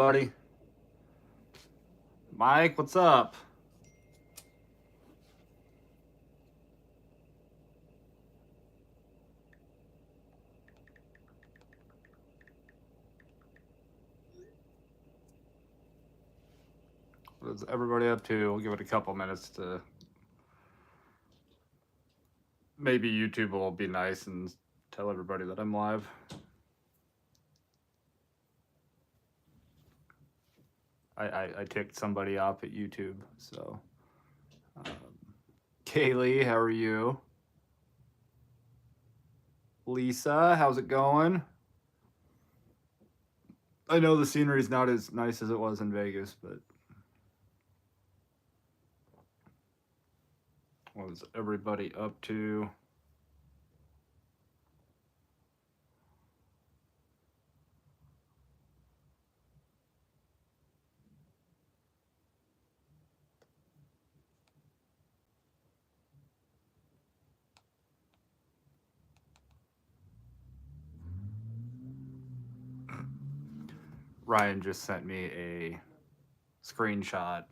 buddy? Mike, what's up? What's everybody up to? We'll give it a couple minutes to. Maybe YouTube will be nice and tell everybody that I'm live. I ticked somebody off at YouTube, so. Kaylee, how are you? Lisa, how's it going? I know the scenery's not as nice as it was in Vegas, but what is everybody up to? Ryan just sent me a screenshot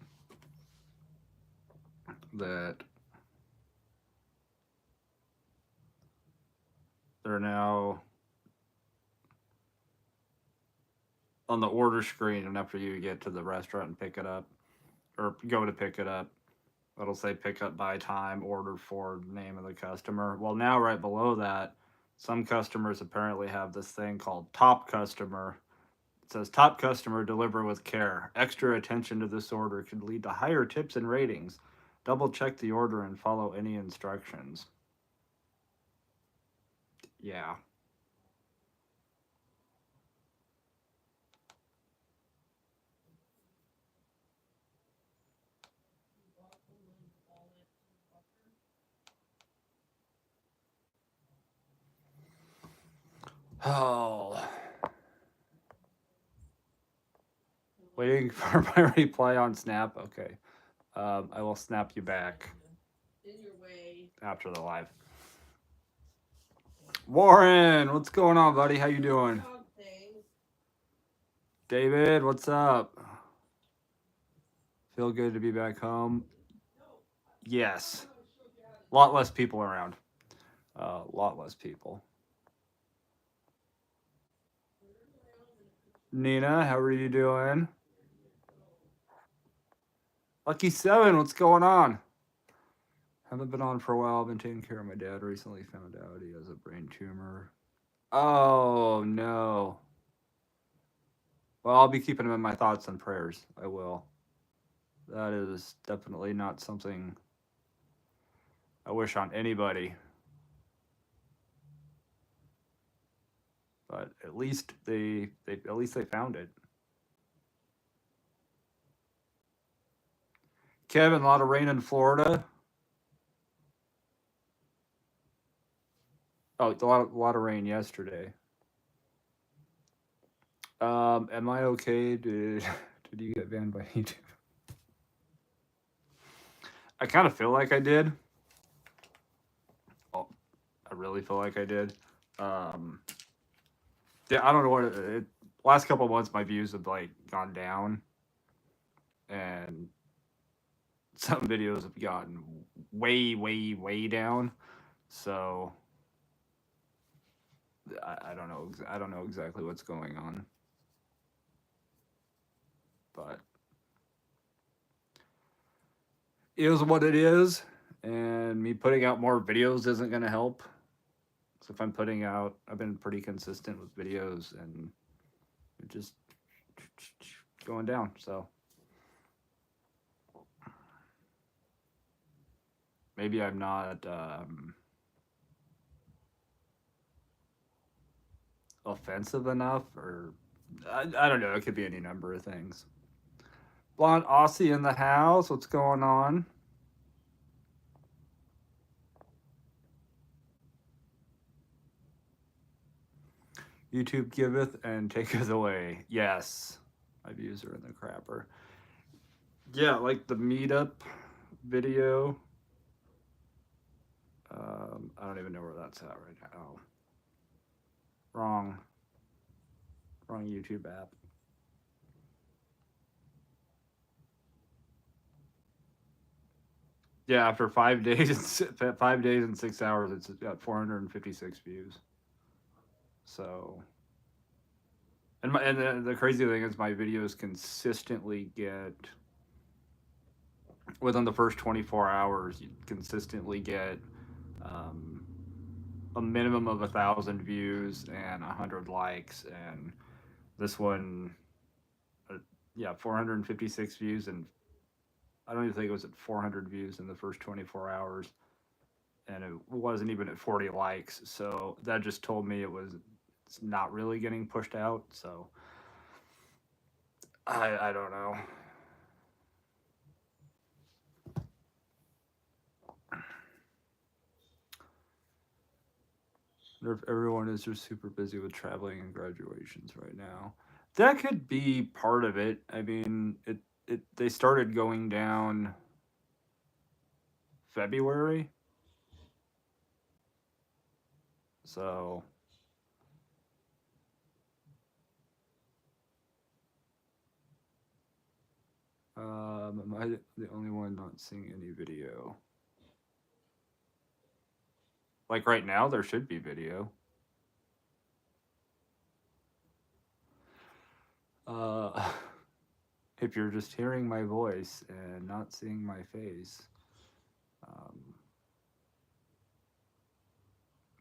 that they're now on the order screen, and after you get to the restaurant and pick it up, or go to pick it up, it'll say pick up by time, order for name of the customer. Well, now right below that, some customers apparently have this thing called top customer. It says top customer, deliver with care. Extra attention to this order could lead to higher tips and ratings. Double check the order and follow any instructions. Yeah. Oh. Waiting for my reply on Snap. Okay. I will snap you back after the live. Warren, what's going on, buddy? How you doing? David, what's up? Feel good to be back home? Yes. A lot less people around. A lot less people. Nina, how are you doing? Lucky 7, what's going on? Haven't been on for a while. I've been taking care of my dad. Recently found out he has a brain tumor. Oh, no. Well, I'll be keeping him in my thoughts and prayers. I will. That is definitely not something I wish on anybody. But at least they found it. Kevin, a lot of rain in Florida. Oh, a lot of rain yesterday. Am I okay? Did you get banned by YouTube? I kind of feel like I did. Well, I really feel like I did. Yeah, I don't know what last couple of months my views have like gone down, and some videos have gotten way down. So I don't know. I don't know exactly what's going on, but it is what it is, and me putting out more videos isn't going to help. So if I'm putting out, I've been pretty consistent with videos, and it just going down. So maybe I'm not offensive enough, or I don't know. It could be any number of things. Blonde Aussie in the house. What's going on? YouTube giveth and taketh away. Yes. My views are in the crapper. Yeah, like the meetup video. I don't even know where that's at right now. Wrong YouTube app. Yeah, after 5 days, 5 days and 6 hours, it's got 456 views. So, and the crazy thing is, my videos consistently get within the first 24 hours, you consistently get um, a minimum of 1,000 views and 100 likes, and this one, uh, yeah, 456 views, and I don't even think it was at 400 views in the first 24 hours, and it wasn't even at 40 likes. So that just told me it's not really getting pushed out. So I don't know. If everyone is just super busy with traveling and graduations right now. That could be part of it. I mean, it they started going down February, so am I the only one not seeing any video? Like right now, there should be video. Uh, if you're just hearing my voice and not seeing my face, um,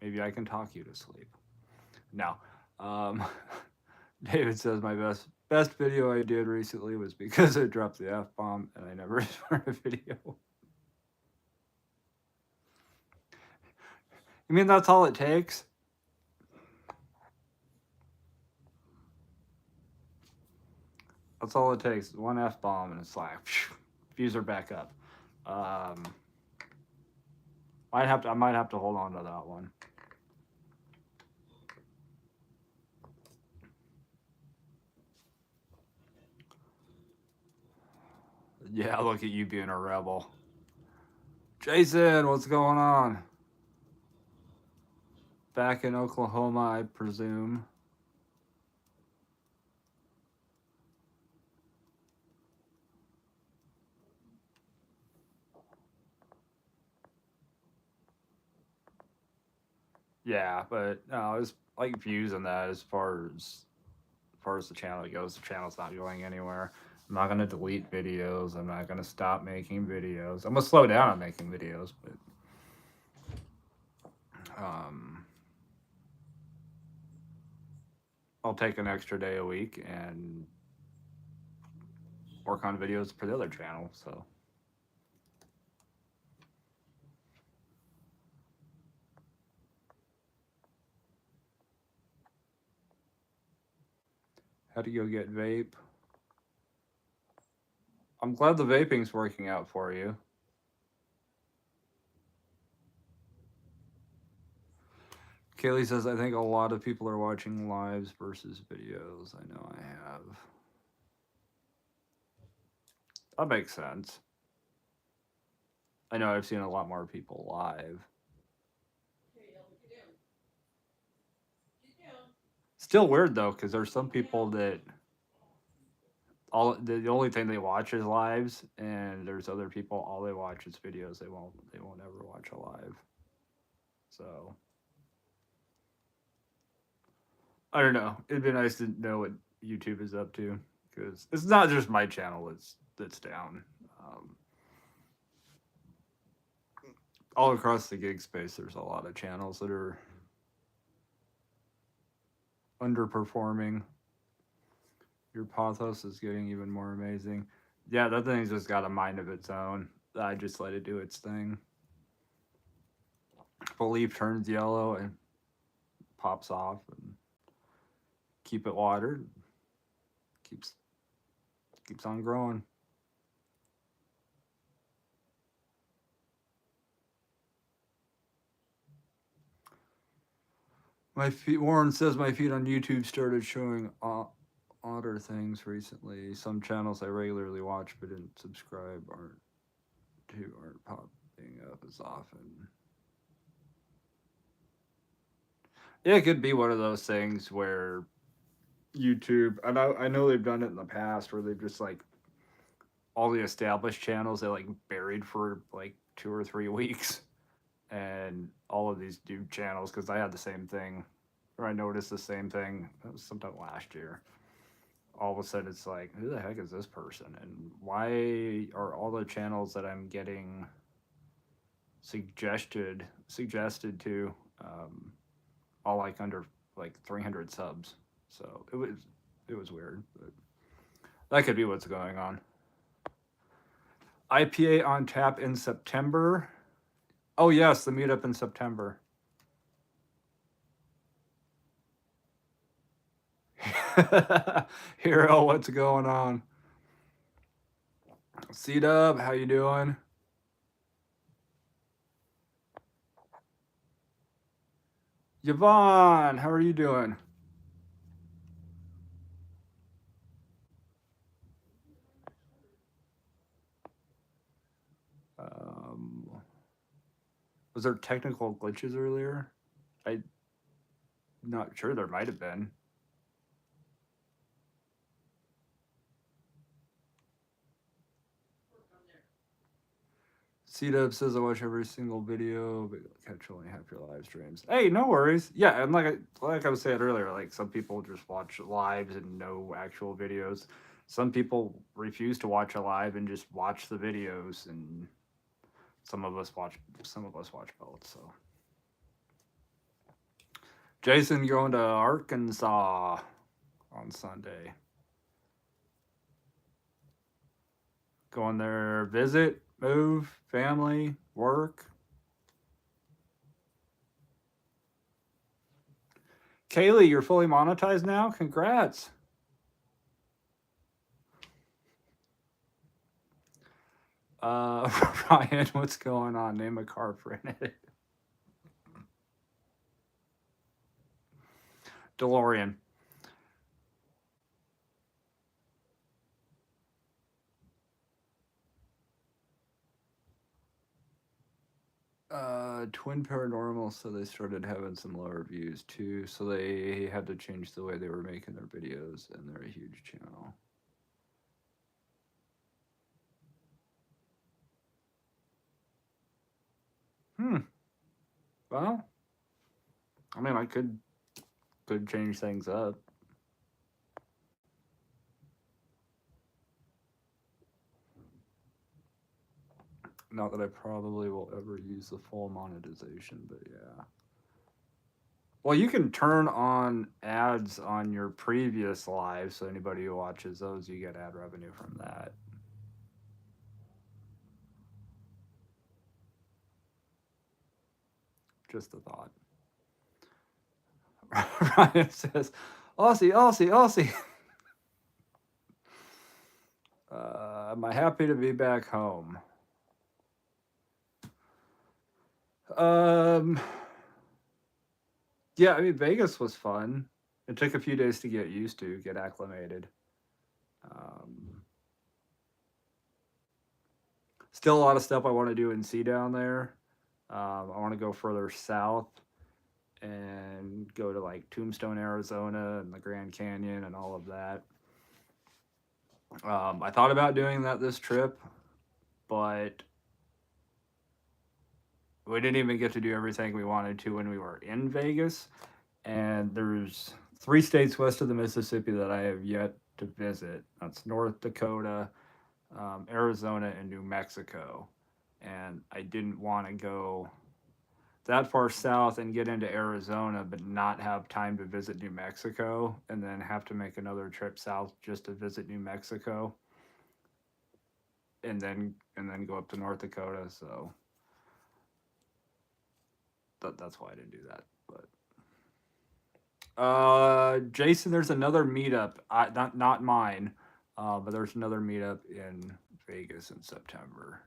maybe I can talk you to sleep. No. Um, David says my best video I did recently was because I dropped the F bomb and I never started a video. You mean that's all it takes? That's all it takes. One F bomb and it's like views are back up. Um, I might have to hold on to that one. Yeah, look at you being a rebel. Jason, what's going on? Back in Oklahoma, I presume. Yeah, but no, it's like views on that as far as the channel goes, the channel's not going anywhere. I'm not gonna delete videos. I'm not gonna stop making videos. I'm gonna slow down on making videos, but I'll take an extra day a week and work on videos for the other channel. So had to go get vape. I'm glad the vaping's working out for you. Kaylee says, I think a lot of people are watching lives versus videos. I know I have. That makes sense. I know I've seen a lot more people live. Still weird though, because there's some people that the only thing they watch is lives, and there's other people all they watch is videos. They won't ever watch a live. So I don't know. It'd be nice to know what YouTube is up to, because it's not just my channel that's down. Um, all across the gig space, there's a lot of channels that are underperforming. Your pathos is getting even more amazing. Yeah, that thing's just got a mind of its own. I just let it do its thing. If a leaf turns yellow and pops off, and keep it watered, keeps keeps on growing. My feed, Warren says my feed on YouTube started showing odder things recently. Some channels I regularly watch but didn't subscribe aren't popping up as often. Yeah, it could be one of those things where YouTube, and I know they've done it in the past where they've just like all the established channels they like buried for like 2 or 3 weeks, and all of these new channels, because I had the same thing, or I noticed the same thing. That was sometime last year. All of a sudden, it's like, who the heck is this person, and why are all the channels that I'm getting suggested to all like under like 300 subs? So it was weird, but that could be what's going on. IPA on tap in September. Oh yes, the meetup in September. Hero, what's going on? C-Dub, how you doing? Yvonne, how are you doing? Was there technical glitches earlier? I'm not sure, there might have been. C-Dub says I watch every single video, but catch only half your live streams. Hey, no worries. Yeah, and like I was saying earlier, like some people just watch lives and no actual videos. Some people refuse to watch a live and just watch the videos, and some of us watch both. So, Jason going to Arkansas on Sunday. Going there, visit, move, family, work. Kaylee, you're fully monetized now. Congrats. Ryan, what's going on? Name a car for it. DeLorean. Twin Paranormal, so they started having some lower views too, so they had to change the way they were making their videos, and they're a huge channel. Well, I mean, I could change things up. Not that I probably will ever use the full monetization, but yeah. Well, you can turn on ads on your previous live, so anybody who watches those, you get ad revenue from that. Just a thought. Ryan says, Aussie, Aussie, Aussie. Am I happy to be back home? Yeah, I mean, Vegas was fun. It took a few days to get used to, get acclimated. Still a lot of stuff I want to do and see down there. I want to go further south and go to like Tombstone, Arizona, and the Grand Canyon and all of that. I thought about doing that this trip, but we didn't even get to do everything we wanted to when we were in Vegas. And there's 3 states west of the Mississippi that I have yet to visit. That's North Dakota, Arizona, and New Mexico. And I didn't want to go that far south and get into Arizona, but not have time to visit New Mexico, and then have to make another trip south just to visit New Mexico, and then go up to North Dakota. So that's why I didn't do that. But Jason, there's another meetup. Not mine, but there's another meetup in Vegas in September.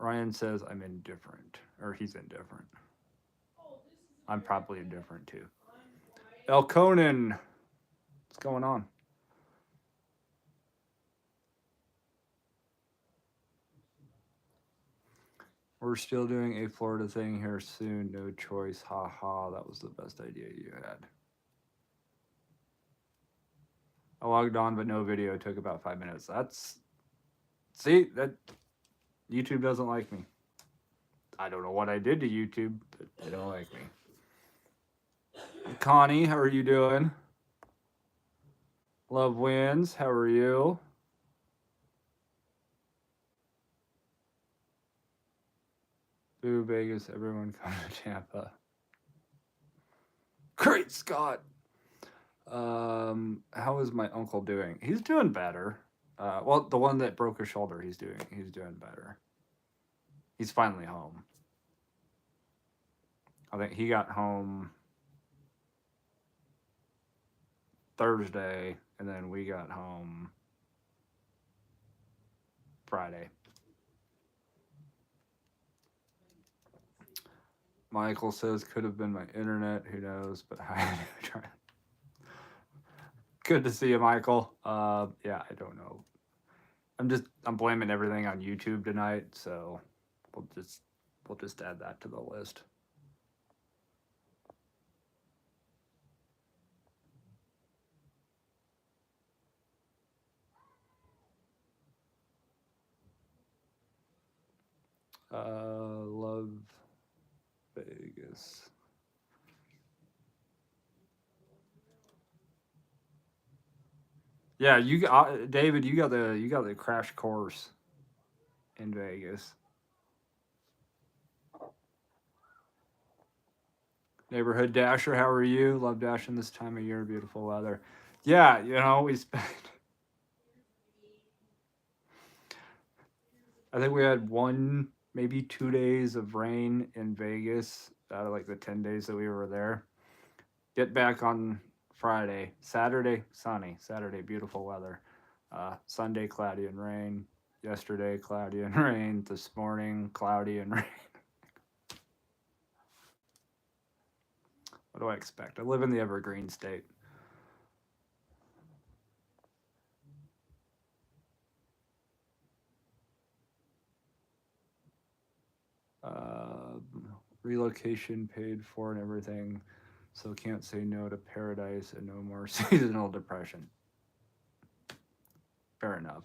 Ryan says I'm indifferent, or he's indifferent. I'm probably indifferent too. El Conan, what's going on? We're still doing a Florida thing here soon. No choice. Ha ha. That was the best idea you had. I logged on, but no video. It took about 5 minutes. See that YouTube doesn't like me. I don't know what I did to YouTube, but they don't like me. Connie, how are you doing? Love wins. How are you? Boo Vegas. Everyone come to Tampa. Great Scott. How is my uncle doing? He's doing better. Well, the one that broke his shoulder, he's doing better. He's finally home. I think he got home Thursday, and then we got home Friday. Michael says could have been my internet. Who knows? But I try. Good to see you, Michael. Yeah, I don't know. I'm blaming everything on YouTube tonight, so we'll just add that to the list. Love Vegas. Yeah, David, you got the crash course in Vegas. Neighborhood Dasher, how are you? Love dashing this time of year, beautiful weather. Yeah, we spent. I think we had maybe 2 days of rain in Vegas out of like the 10 days that we were there. Get back on Friday. Saturday, sunny. Saturday, beautiful weather. Sunday, cloudy and rain. Yesterday, cloudy and rain. This morning, cloudy and rain. What do I expect? I live in the Evergreen State. Relocation paid for and everything, so can't say no to paradise and no more seasonal depression. Fair enough.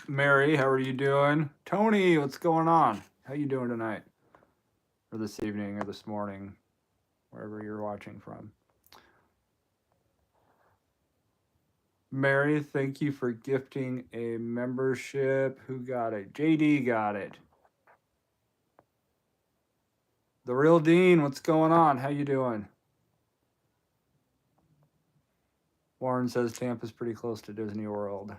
Mary, how are you doing? Tony, what's going on? How you doing tonight? Or this evening or this morning, wherever you're watching from. Mary, thank you for gifting a membership. Who got it? JD got it. The Real Dean, what's going on? How you doing? Warren says Tampa's pretty close to Disney World.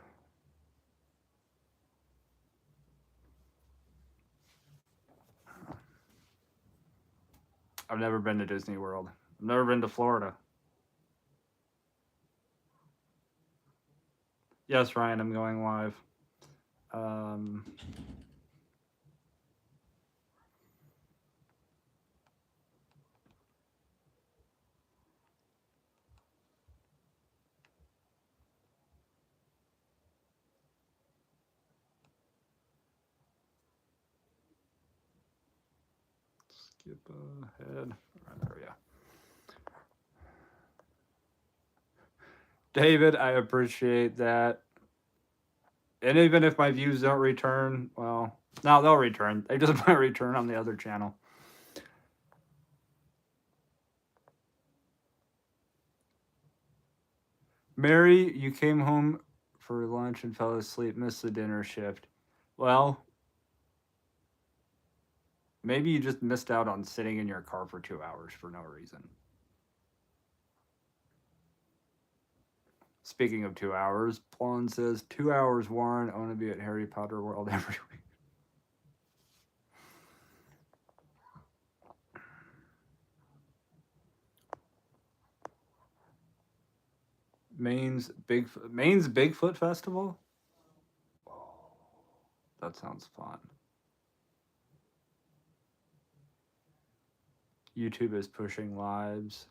I've never been to Disney World. I've never been to Florida. Yes, Ryan, I'm going live. Skip ahead. Right, there we go. David, I appreciate that. And even if my views don't return, well, no, they'll return. They just might return on the other channel. Mary, you came home for lunch and fell asleep, missed the dinner shift. Well, maybe you just missed out on sitting in your car for 2 hours for no reason. Speaking of 2 hours, Plon says 2 hours, Warren. I want to be at Harry Potter World every week. Maine's Bigfoot Festival? Oh, that sounds fun. YouTube is pushing lives.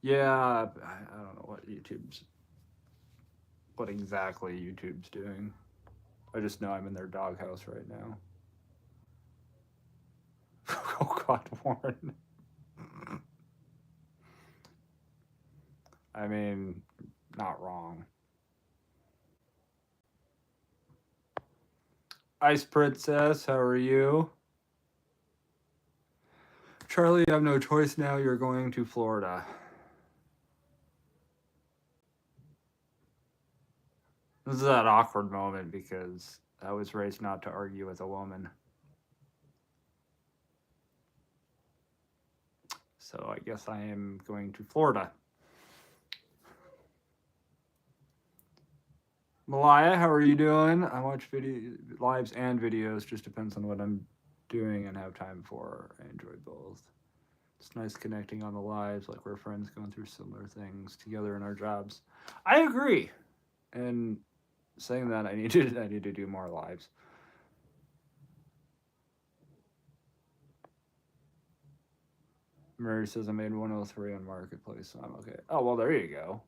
Yeah, I don't know what exactly YouTube's doing. I just know I'm in their doghouse right now. Oh God, Warren. I mean, not wrong. Ice Princess, how are you? Charlie, you have no choice now. You're going to Florida. This is that awkward moment because I was raised not to argue with a woman. So I guess I am going to Florida. Malaya, how are you doing? I watch lives and videos. Just depends on what I'm doing and have time for. I enjoy both. It's nice connecting on the lives, like we're friends going through similar things together in our jobs. I agree. And saying that, I need to do more lives. Mary says I made 103 on Marketplace, so I'm okay. Oh well, there you go.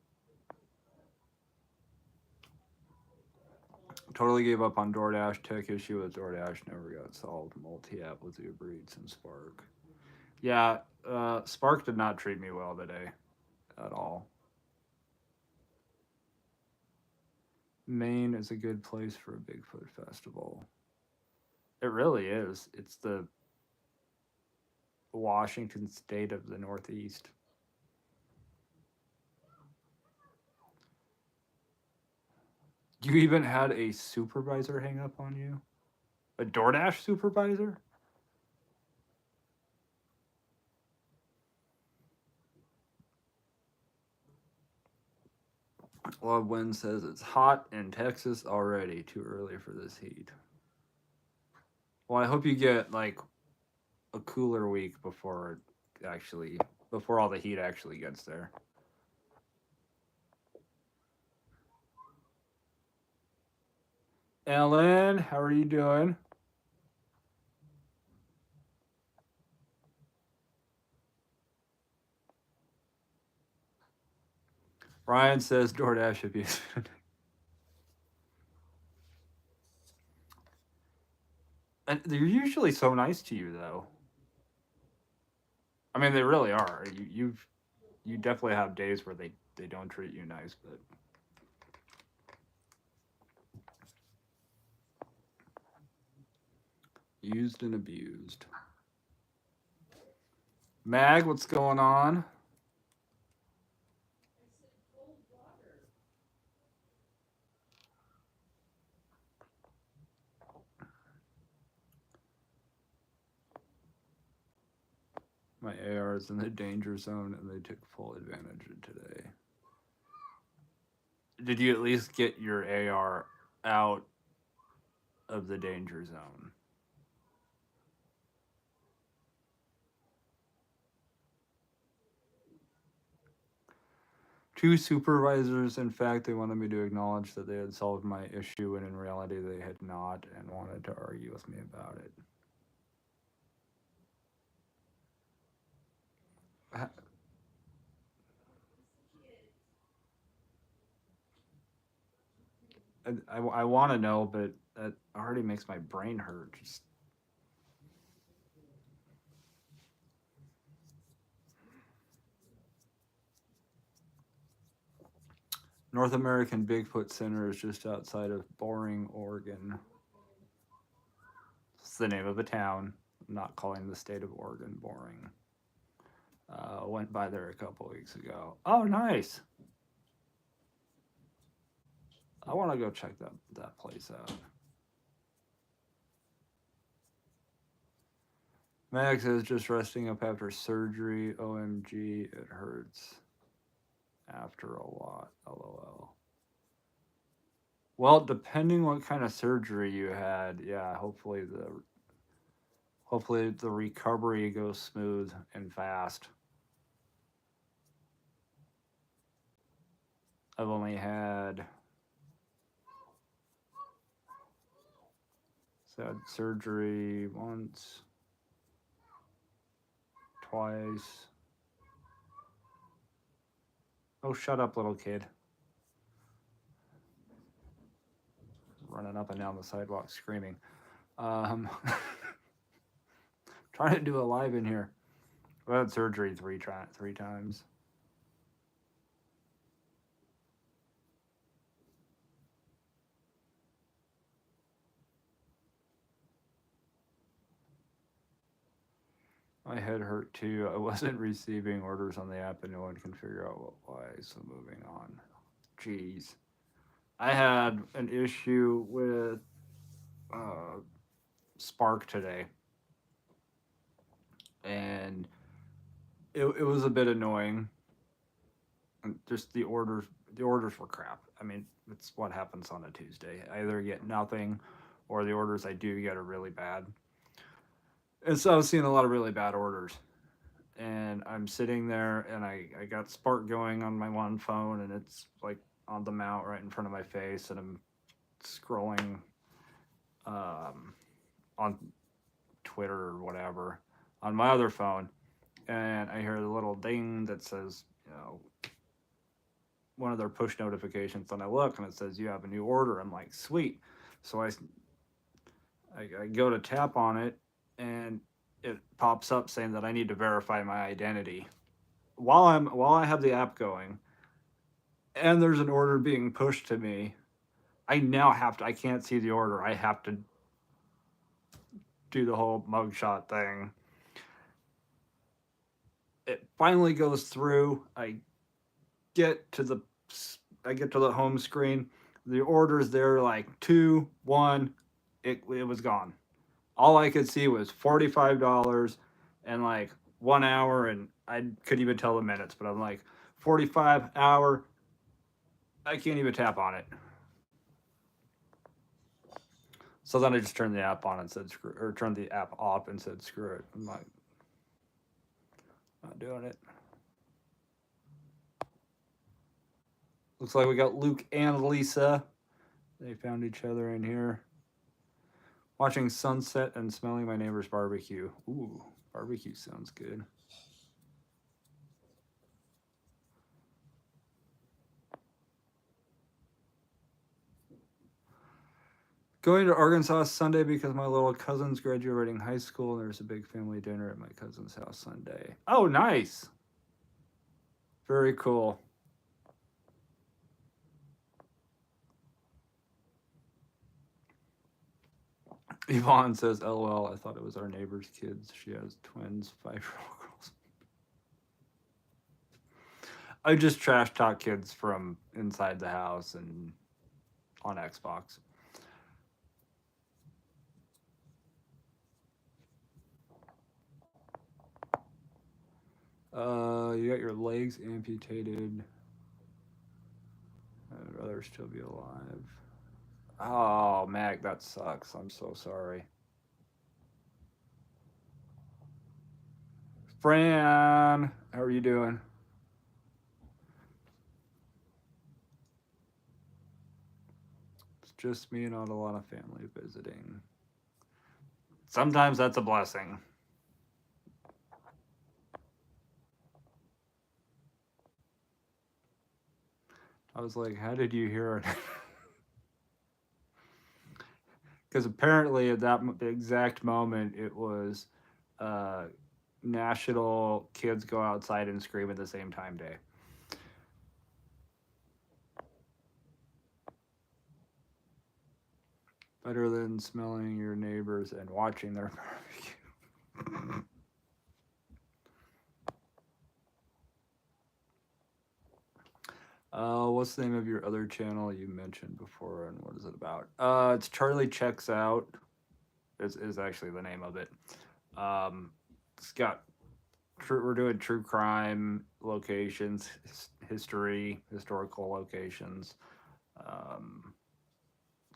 Totally gave up on DoorDash. Tech issue with DoorDash never got solved. Multi-app with Uber Eats and Spark. Yeah, Spark did not treat me well today at all. Maine is a good place for a Bigfoot festival. It really is. It's the Washington state of the Northeast. You even had a supervisor hang up on you? A DoorDash supervisor? Love Wind says it's hot in Texas already. Too early for this heat. Well, I hope you get like a cooler week before all the heat actually gets there. Ellen, how are you doing? Ryan says DoorDash abuse. And they're usually so nice to you, though. I mean, they really are. You definitely have days where they don't treat you nice, but used and abused. Mag, what's going on? My AR is in the danger zone, and they took full advantage of today. Did you at least get your AR out of the danger zone? Two supervisors, in fact, they wanted me to acknowledge that they had solved my issue, and in reality, they had not, and wanted to argue with me about it. I want to know, but that already makes my brain hurt. Just North American Bigfoot Center is just outside of Boring, Oregon. It's the name of a town. I'm not calling the state of Oregon Boring. Went by there a couple weeks ago. Oh, nice. I want to go check that place out. Max is just resting up after surgery. OMG, it hurts after a lot. LOL. Well, depending what kind of surgery you had, yeah, hopefully the recovery goes smooth and fast. I've only had surgery once, twice. Oh, shut up, little kid. Running up and down the sidewalk screaming. Trying to do a live in here. I had surgery three times. My head hurt too. I wasn't receiving orders on the app and no one can figure out why. So moving on. Jeez. I had an issue with uh, Spark today, and it was a bit annoying. And just the orders were crap. I mean, it's what happens on a Tuesday. I either get nothing, or the orders I do get are really bad. And so I was seeing a lot of really bad orders. And I'm sitting there, and I got Spark going on my one phone, and it's like on the mount right in front of my face, and I'm scrolling um, on Twitter or whatever on my other phone, and I hear the little ding that says, one of their push notifications, and I look, and it says you have a new order. I'm like, sweet. So I go to tap on it, and it pops up saying that I need to verify my identity while I have the app going, and there's an order being pushed to me. I now have to. I can't see the order. I have to do the whole mugshot thing. It finally goes through. Get to the I get to the home screen. The order's there like 2, 1. It was gone. All I could see was $45 and like 1 hour, and I couldn't even tell the minutes. But I'm like 45 hour. I can't even tap on it. So then I just turned the app on and said screw, or turned the app off and said screw it. I'm like, not doing it. Looks like we got Luke and Lisa. They found each other in here. Watching sunset and smelling my neighbor's barbecue. Ooh, barbecue sounds good. Going to Arkansas Sunday because my little cousin's graduating high school. There's a big family dinner at my cousin's house Sunday. Oh, nice. Very cool. Yvonne says, LOL, I thought it was our neighbor's kids. She has twins, 5-year-old girls. I just trash talk kids from inside the house and on Xbox. You got your legs amputated. I'd rather still be alive. Oh, Mac, that sucks. I'm so sorry. Fran, how are you doing? It's just me and not a lot of family visiting. Sometimes that's a blessing. I was like, how did you hear it? Because apparently at that exact moment, it was National Kids Go Outside and Scream at the Same Time Day. Better than smelling your neighbors and watching their barbecue. What's the name of your other channel you mentioned before, and what is it about? It's Charlie Checks Out. Is actually the name of it. It's got we're doing true crime locations, historical locations. Kind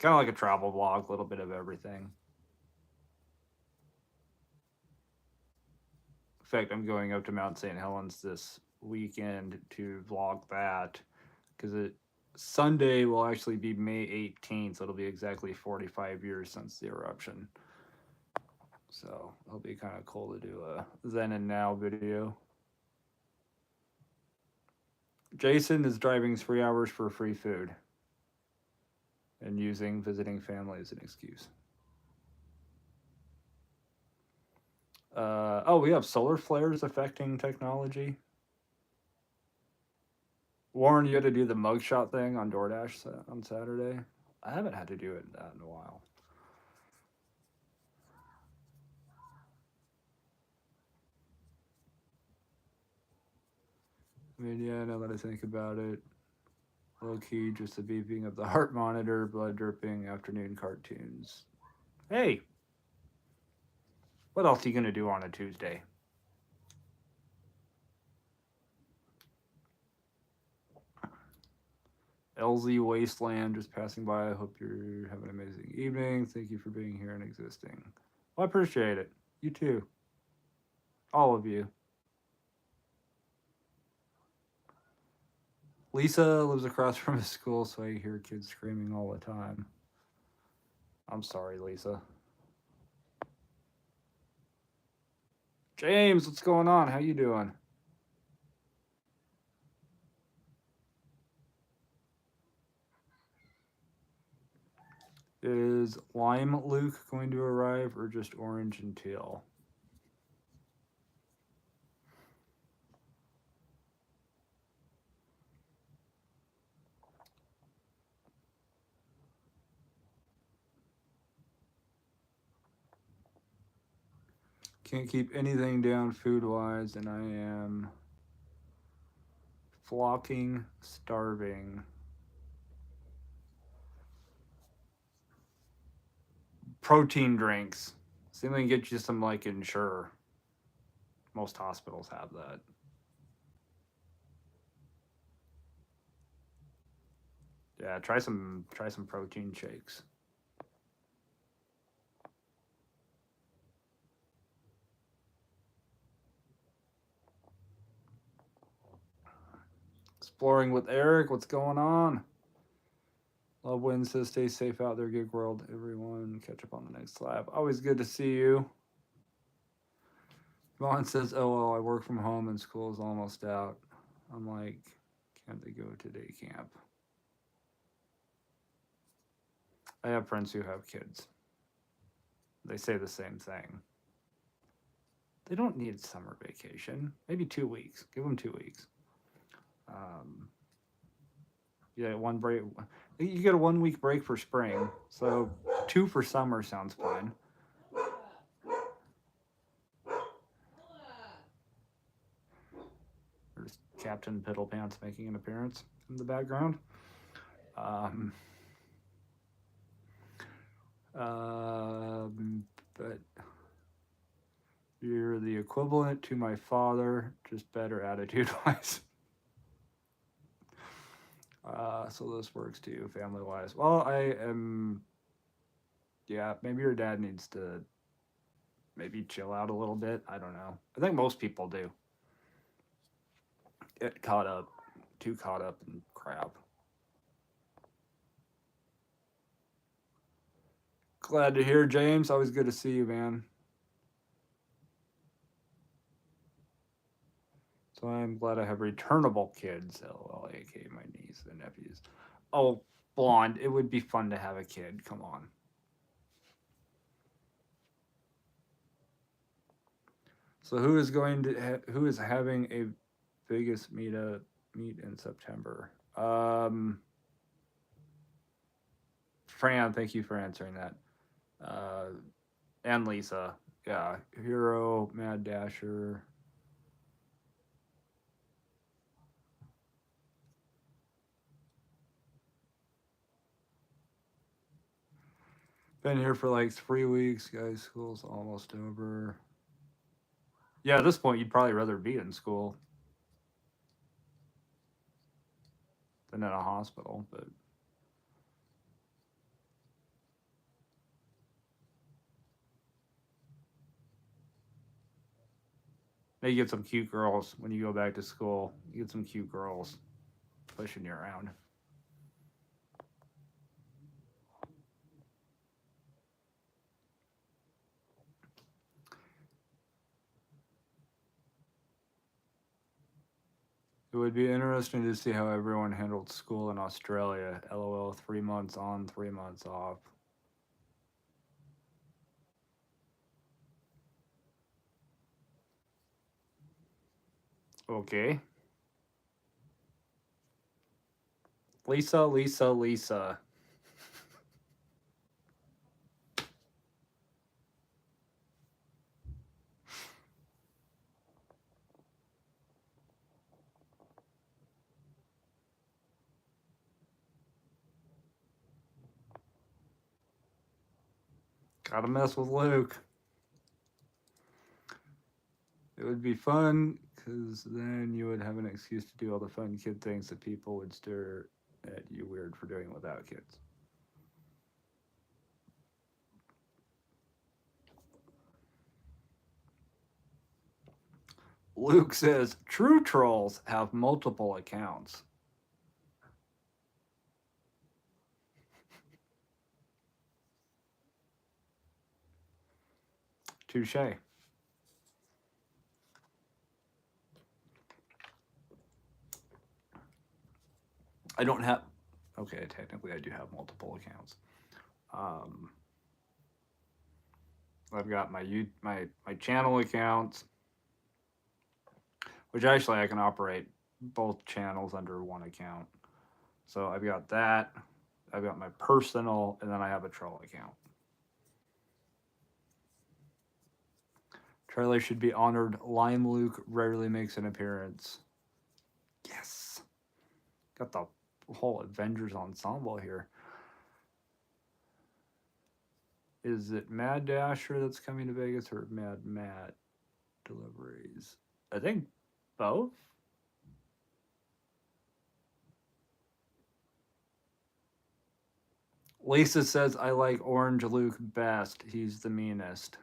of like a travel vlog, a little bit of everything. In fact, I'm going up to Mount St. Helens this weekend to vlog that because Sunday will actually be May 18th. So it'll be exactly 45 years since the eruption. So it'll be kind of cool to do a then and now video. Jason is driving 3 hours for free food and using visiting family as an excuse. We have solar flares affecting technology. Warren, you had to do the mugshot thing on DoorDash on Saturday. I haven't had to do it that in a while. I mean, yeah, now that I think about it, low key, just the beeping of the heart monitor, blood dripping, afternoon cartoons. Hey, what else are you gonna do on a Tuesday? LZ Wasteland just passing by. I hope you're having an amazing evening. Thank you for being here and existing. Well, I appreciate it. You too. All of you. Lisa lives across from a school, so I hear kids screaming all the time. I'm sorry, Lisa. James, what's going on? How you doing? Is Lime Luke going to arrive or just orange and teal? Can't keep anything down food wise, and I am flocking, starving. Protein drinks. See if we can get you some like Ensure. Most hospitals have that. Yeah, try some protein shakes. Exploring with Eric, what's going on? Love Win says stay safe out there, gig world. Everyone, catch up on the next lab. Always good to see you. Vaughn says, "Oh well, I work from home and school is almost out." I'm like, can't they go to day camp? I have friends who have kids. They say the same thing. They don't need summer vacation. Maybe 2 weeks. Give them 2 weeks. Um, yeah, one break. You get a 1 week break for spring, so 2 for summer sounds fine. There's Captain Piddlepants making an appearance in the background. Um, but you're the equivalent to my father, just better attitude wise. So this works too, family wise. Well, I am. Yeah, maybe your dad needs to maybe chill out a little bit. I don't know. I think most people do. Get caught up, too caught up in crap. Glad to hear, James. Always good to see you, man. So I'm glad I have returnable kids, lol, aka my niece and nephews. Oh, blonde, it would be fun to have a kid. Come on. So who is going to who is having a biggest meet in September? Fran, thank you for answering that. Uh, and Lisa, yeah, Hero, Mad Dasher. Been here for like 3 weeks, guys. School's almost over. Yeah, at this point, you'd probably rather be in school than in a hospital, but maybe you get some cute girls when you go back to school. You get some cute girls pushing you around. It would be interesting to see how everyone handled school in Australia. LOL, 3 months on, 3 months off. Okay. Lisa. Gotta mess with Luke. It would be fun, because then you would have an excuse to do all the fun kid things that people would stare at you weird for doing without kids. Luke says, true trolls have multiple accounts. Touche. I don't have. Okay, technically, I do have multiple accounts. I've got my channel accounts, which actually I can operate both channels under one account. So I've got that. I've got my personal, and then I have a troll account. Trailer should be honored. Lime Luke rarely makes an appearance. Yes. Got the whole Avengers ensemble here. Is it Mad Dasher that's coming to Vegas or Mad Matt deliveries? I think both. Lisa says, I like Orange Luke best. He's the meanest.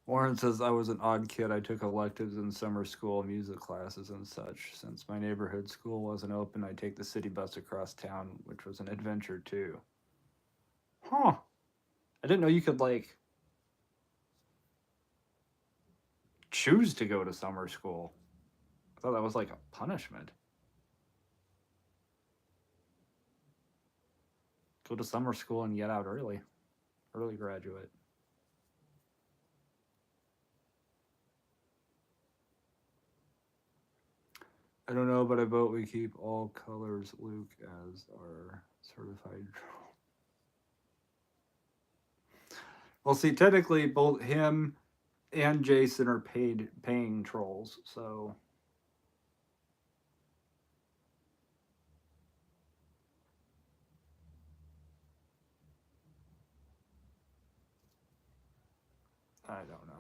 Warren says, I was an odd kid. I took electives in summer school, music classes, and such. Since my neighborhood school wasn't open, I'd take the city bus across town, which was an adventure too. Huh. I didn't know you could, like, choose to go to summer school. I thought that was like a punishment. Go to summer school and get out early. Early graduate. I don't know, but I vote we keep all colors Luke as our certified troll. Well, see, technically, both him and Jason are paying trolls, so. I don't know.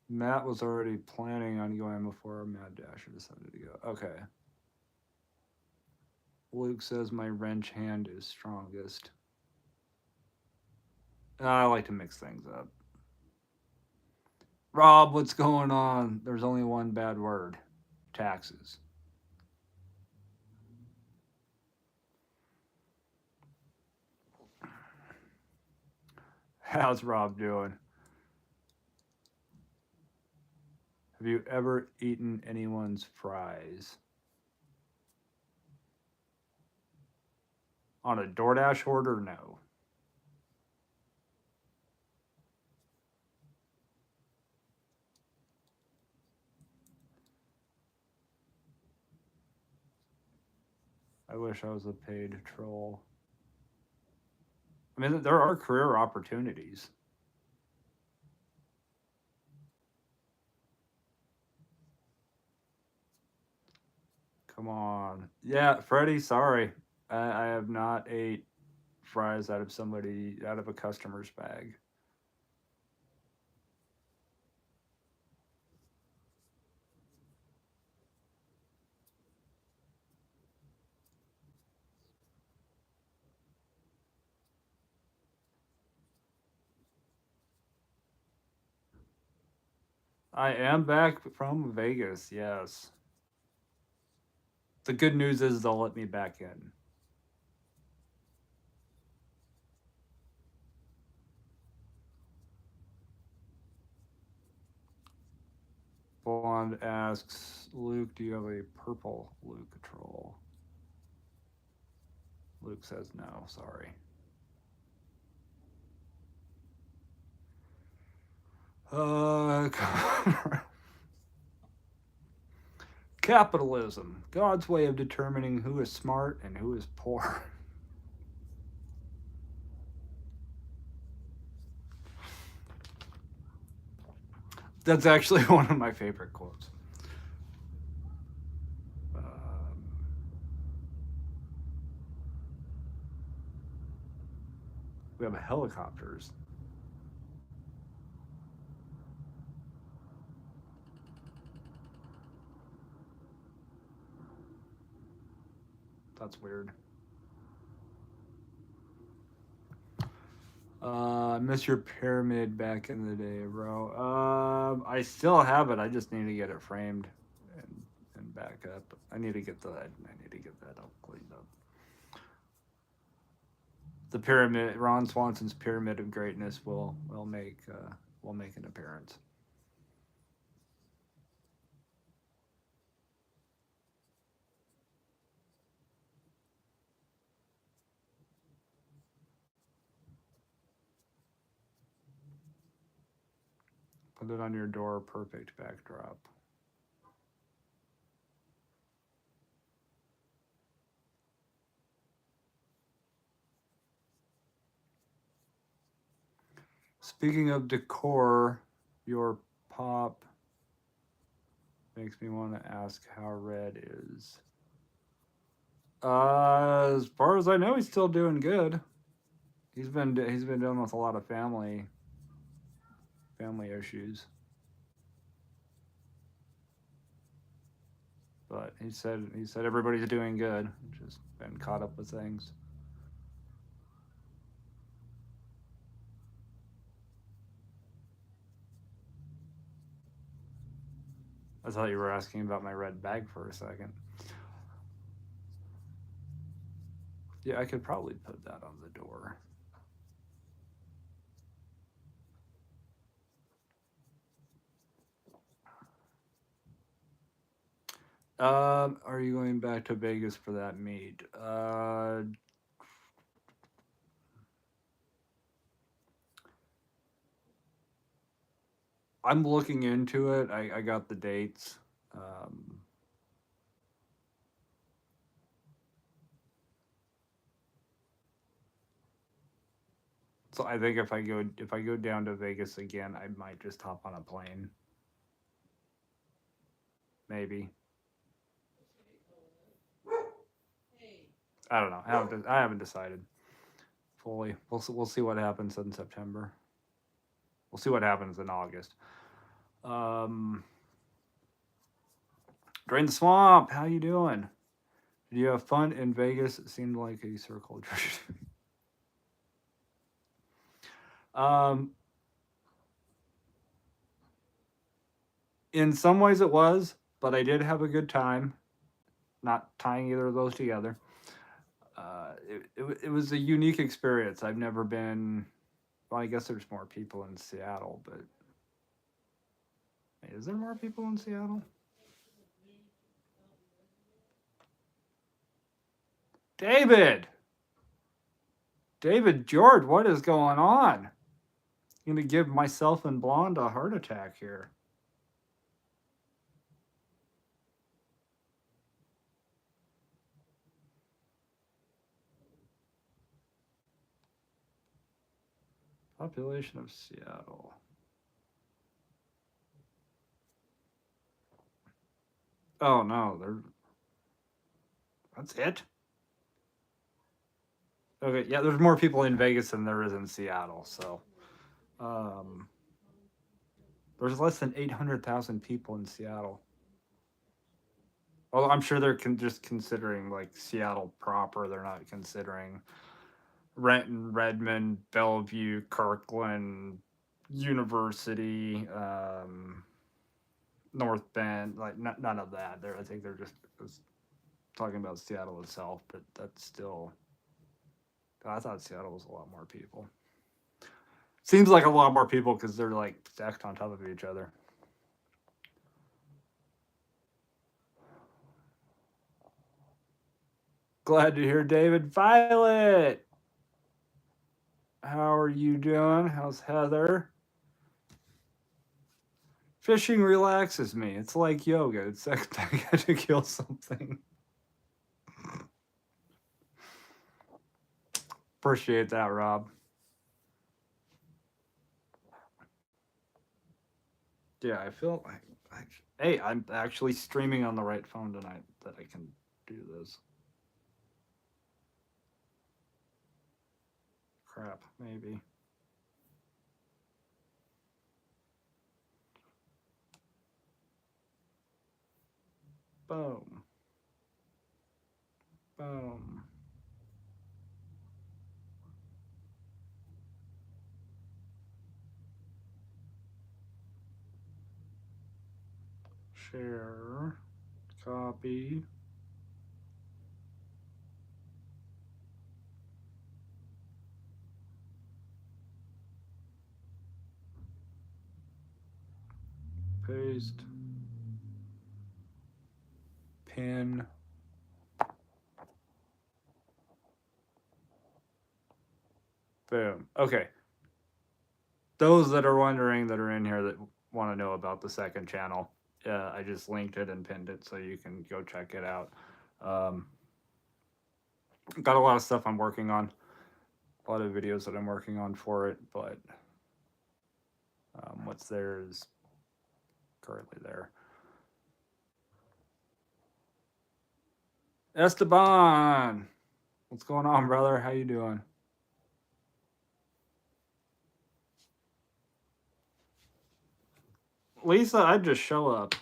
Matt was already planning on going before Mad Dasher decided to go. Okay. Luke says my wrench hand is strongest. I like to mix things up. Rob, what's going on? There's only one bad word. Taxes. How's Rob doing? Have you ever eaten anyone's fries? On a DoorDash order? No. I wish I was a paid troll. I mean, there are career opportunities. Come on. Yeah, Freddie, sorry. I have not ate fries out of a customer's bag. I am back from Vegas, yes. The good news is they'll let me back in. Blonde asks, Luke, do you have a purple Luke troll? Luke says no, sorry. Capitalism, God's way of determining who is smart and who is poor. That's actually one of my favorite quotes. We have helicopters. That's weird. I miss your pyramid back in the day, bro. I still have it. I just need to get it framed and back up. I need to get that. I need to get that all cleaned up. The pyramid, Ron Swanson's pyramid of greatness, will make an appearance. Put it on your door. Perfect backdrop. Speaking of decor, your pop makes me want to ask how Red is. As far as I know, he's still doing good. He's been dealing with a lot of family issues. But he said everybody's doing good. Just been caught up with things. I thought you were asking about my red bag for a second. Yeah, I could probably put that on the door. Are you going back to Vegas for that meet? I'm looking into it. I got the dates. So I think if I go down to Vegas again, I might just hop on a plane. Maybe. I don't know. I haven't decided fully. We'll see what happens in September. We'll see what happens in August. Drain the Swamp. How you doing? Did you have fun in Vegas? It seemed like a circle jerk. In some ways it was, but I did have a good time. Not tying either of those together. It was a unique experience. I've never been. Well, I guess there's more people in Seattle, but is there more people in Seattle? David George, what is going on? I'm gonna give myself and Blonde a heart attack here. Population of Seattle. Oh no, that's it. Okay, yeah, there's more people in Vegas than there is in Seattle, so there's less than 800,000 people in Seattle. Well, I'm sure they're just considering like Seattle proper. They're not considering Renton, Redmond, Bellevue, Kirkland, University, North Bend. Like none of that. I think they're just talking about Seattle itself, but that's still. I thought Seattle was a lot more people. Seems like a lot more people because they're like stacked on top of each other. Glad to hear David. Violet, how are you doing? How's Heather? Fishing relaxes me. It's like yoga. It's like I got to kill something. Appreciate that, Rob. Yeah, I feel like hey, I'm actually streaming on the right phone tonight that I can do this. Crap, maybe. Boom. Boom. Share. Copy. Paste. Pin. Boom. Okay. Those that are wondering that are in here that want to know about the second channel, I just linked it and pinned it so you can go check it out. Got a lot of stuff I'm working on, a lot of videos that I'm working on for it, but what's there is currently there. Esteban, what's going on, brother? How you doing? Lisa, I'd just show up.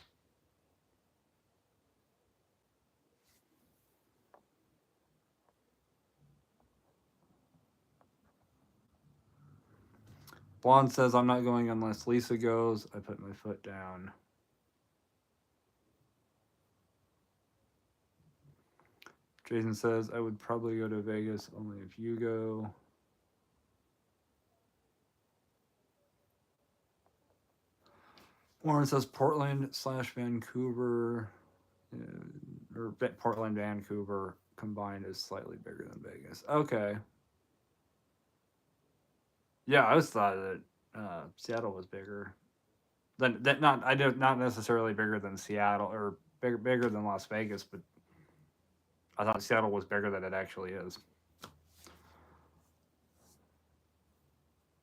Blonde says, I'm not going unless Lisa goes. I put my foot down. Jason says, I would probably go to Vegas only if you go. Warren says Portland/Vancouver, or Portland, Vancouver combined is slightly bigger than Vegas. Okay. Yeah, I always thought that Seattle was bigger. Not necessarily bigger than Seattle or bigger than Las Vegas, but I thought Seattle was bigger than it actually is.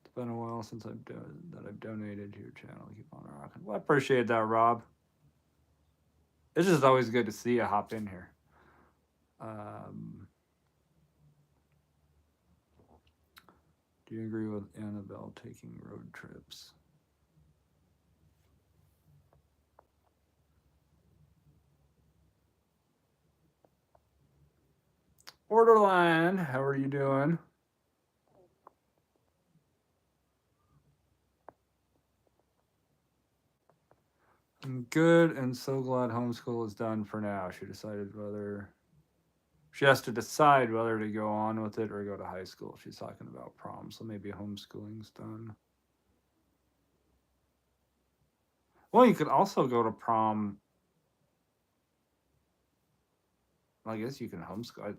It's been a while since I've donated to your channel. Keep on rocking. Well, I appreciate that, Rob. It's just always good to see you hop in here. Do you agree with Annabelle taking road trips? Borderline, how are you doing? I'm good and so glad homeschool is done for now. She has to decide whether to go on with it or go to high school. She's talking about prom, so maybe homeschooling's done. Well, you could also go to prom. I guess you can homeschool.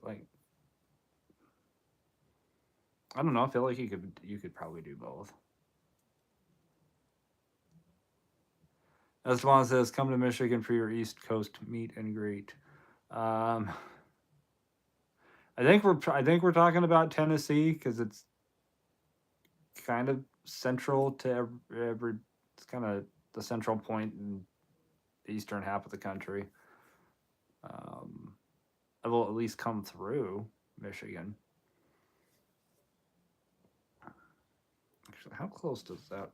I don't know. I feel like you could probably do both. Esteban says, "Come to Michigan for your East Coast meet and greet." I think we're talking about Tennessee because it's kind of central to every. It's kind of the central point in the eastern half of the country. I will at least come through Michigan. Actually, how close does that?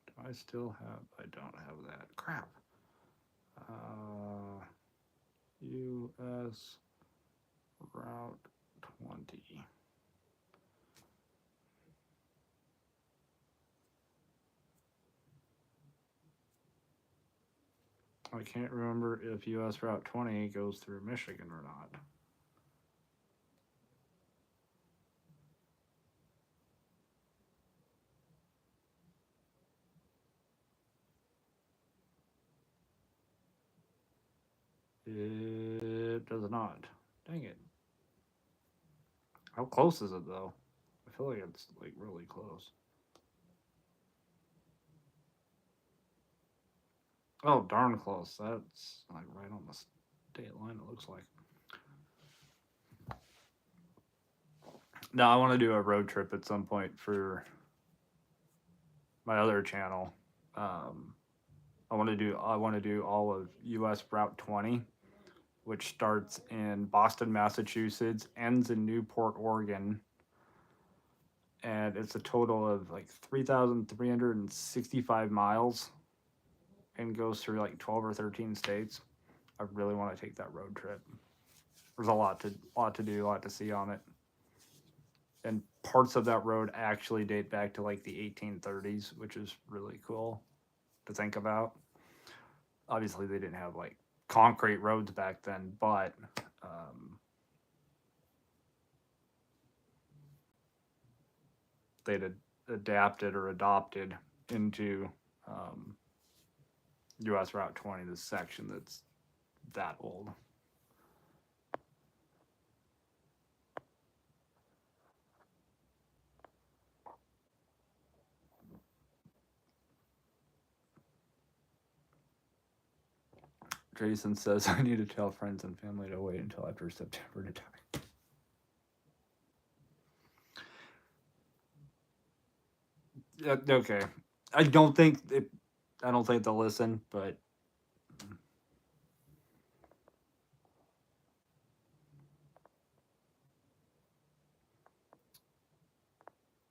Do I still have? I don't have that. Crap. U.S. Route 20. I can't remember if U.S. Route 20 goes through Michigan or not. It does not. Dang it. How close is it though? I feel like it's like really close. Oh, darn close. That's like right on the state line, it looks like. No, I want to do a road trip at some point for my other channel. Um, I want to do all of U.S. Route 20, which starts in Boston, Massachusetts, ends in Newport, Oregon, and it's a total of like 3,365 miles and goes through like 12 or 13 states. I really want to take that road trip. There's a lot to do, a lot to see on it. And parts of that road actually date back to like the 1830s, which is really cool to think about. Obviously, they didn't have like concrete roads back then, but they'd adapted or adopted into um, US Route 20, this section that's that old. Jason says, I need to tell friends and family to wait until after September to die. Yeah, okay. I don't think it, I don't think they'll listen, but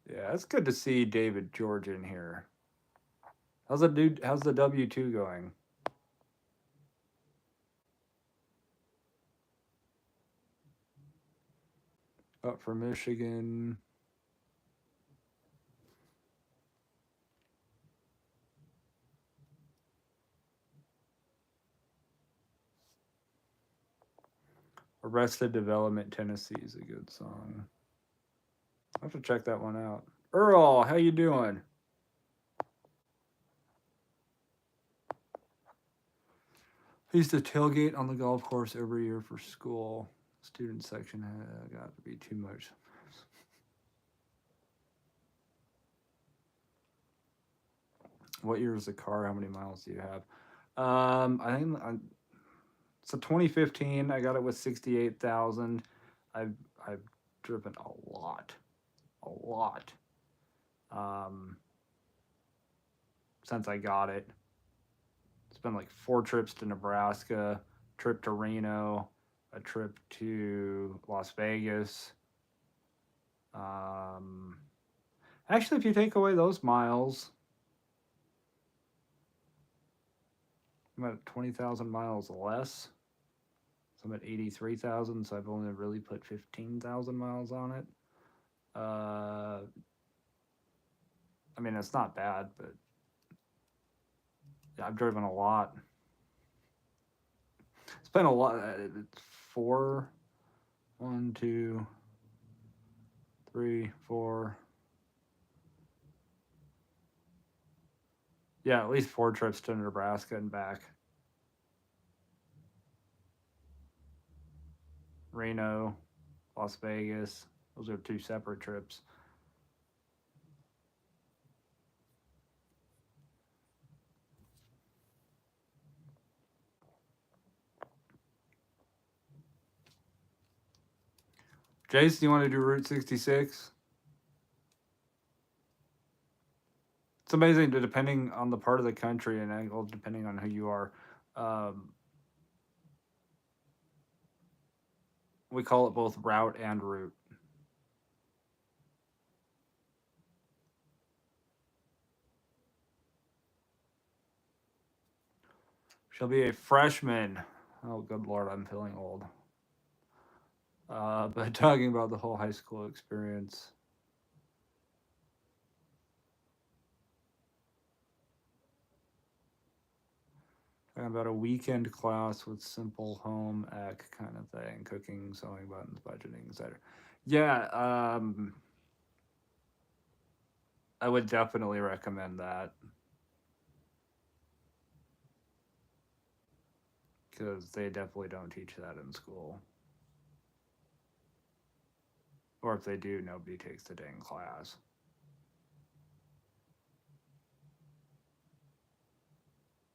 yeah, it's good to see David George in here. How's the dude? How's the W2 going? Up for Michigan. Arrested Development, Tennessee is a good song. I have to check that one out. Earl, how you doing? I used to tailgate on the golf course every year for school. Student section got to be too much. What year is the car? How many miles do you have? I think it's a 2015. I got it with 68,000. I've driven a lot. Um, since I got it, it's been like 4 trips to Nebraska, trip to Reno, a trip to Las Vegas. Um, actually, if you take away those miles, I'm at 20,000 miles less. So I'm at 83,000. So I've only really put 15,000 miles on it. I mean, it's not bad, but yeah, I've driven a lot. It's been a lot. It's four, 1, 2, 3, 4. Yeah, at least 4 trips to Nebraska and back. Reno, Las Vegas. Those are 2 separate trips. Jason, you want to do Route 66? It's amazing, depending on the part of the country and angle, depending on who you are. Um, we call it both route and route. She'll be a freshman. Oh, good lord, I'm feeling old. But talking about the whole high school experience. Talking about a weekend class with simple home ec kind of thing, cooking, sewing buttons, budgeting, etc. Yeah, I would definitely recommend that because they definitely don't teach that in school. Or if they do, nobody takes the dang class.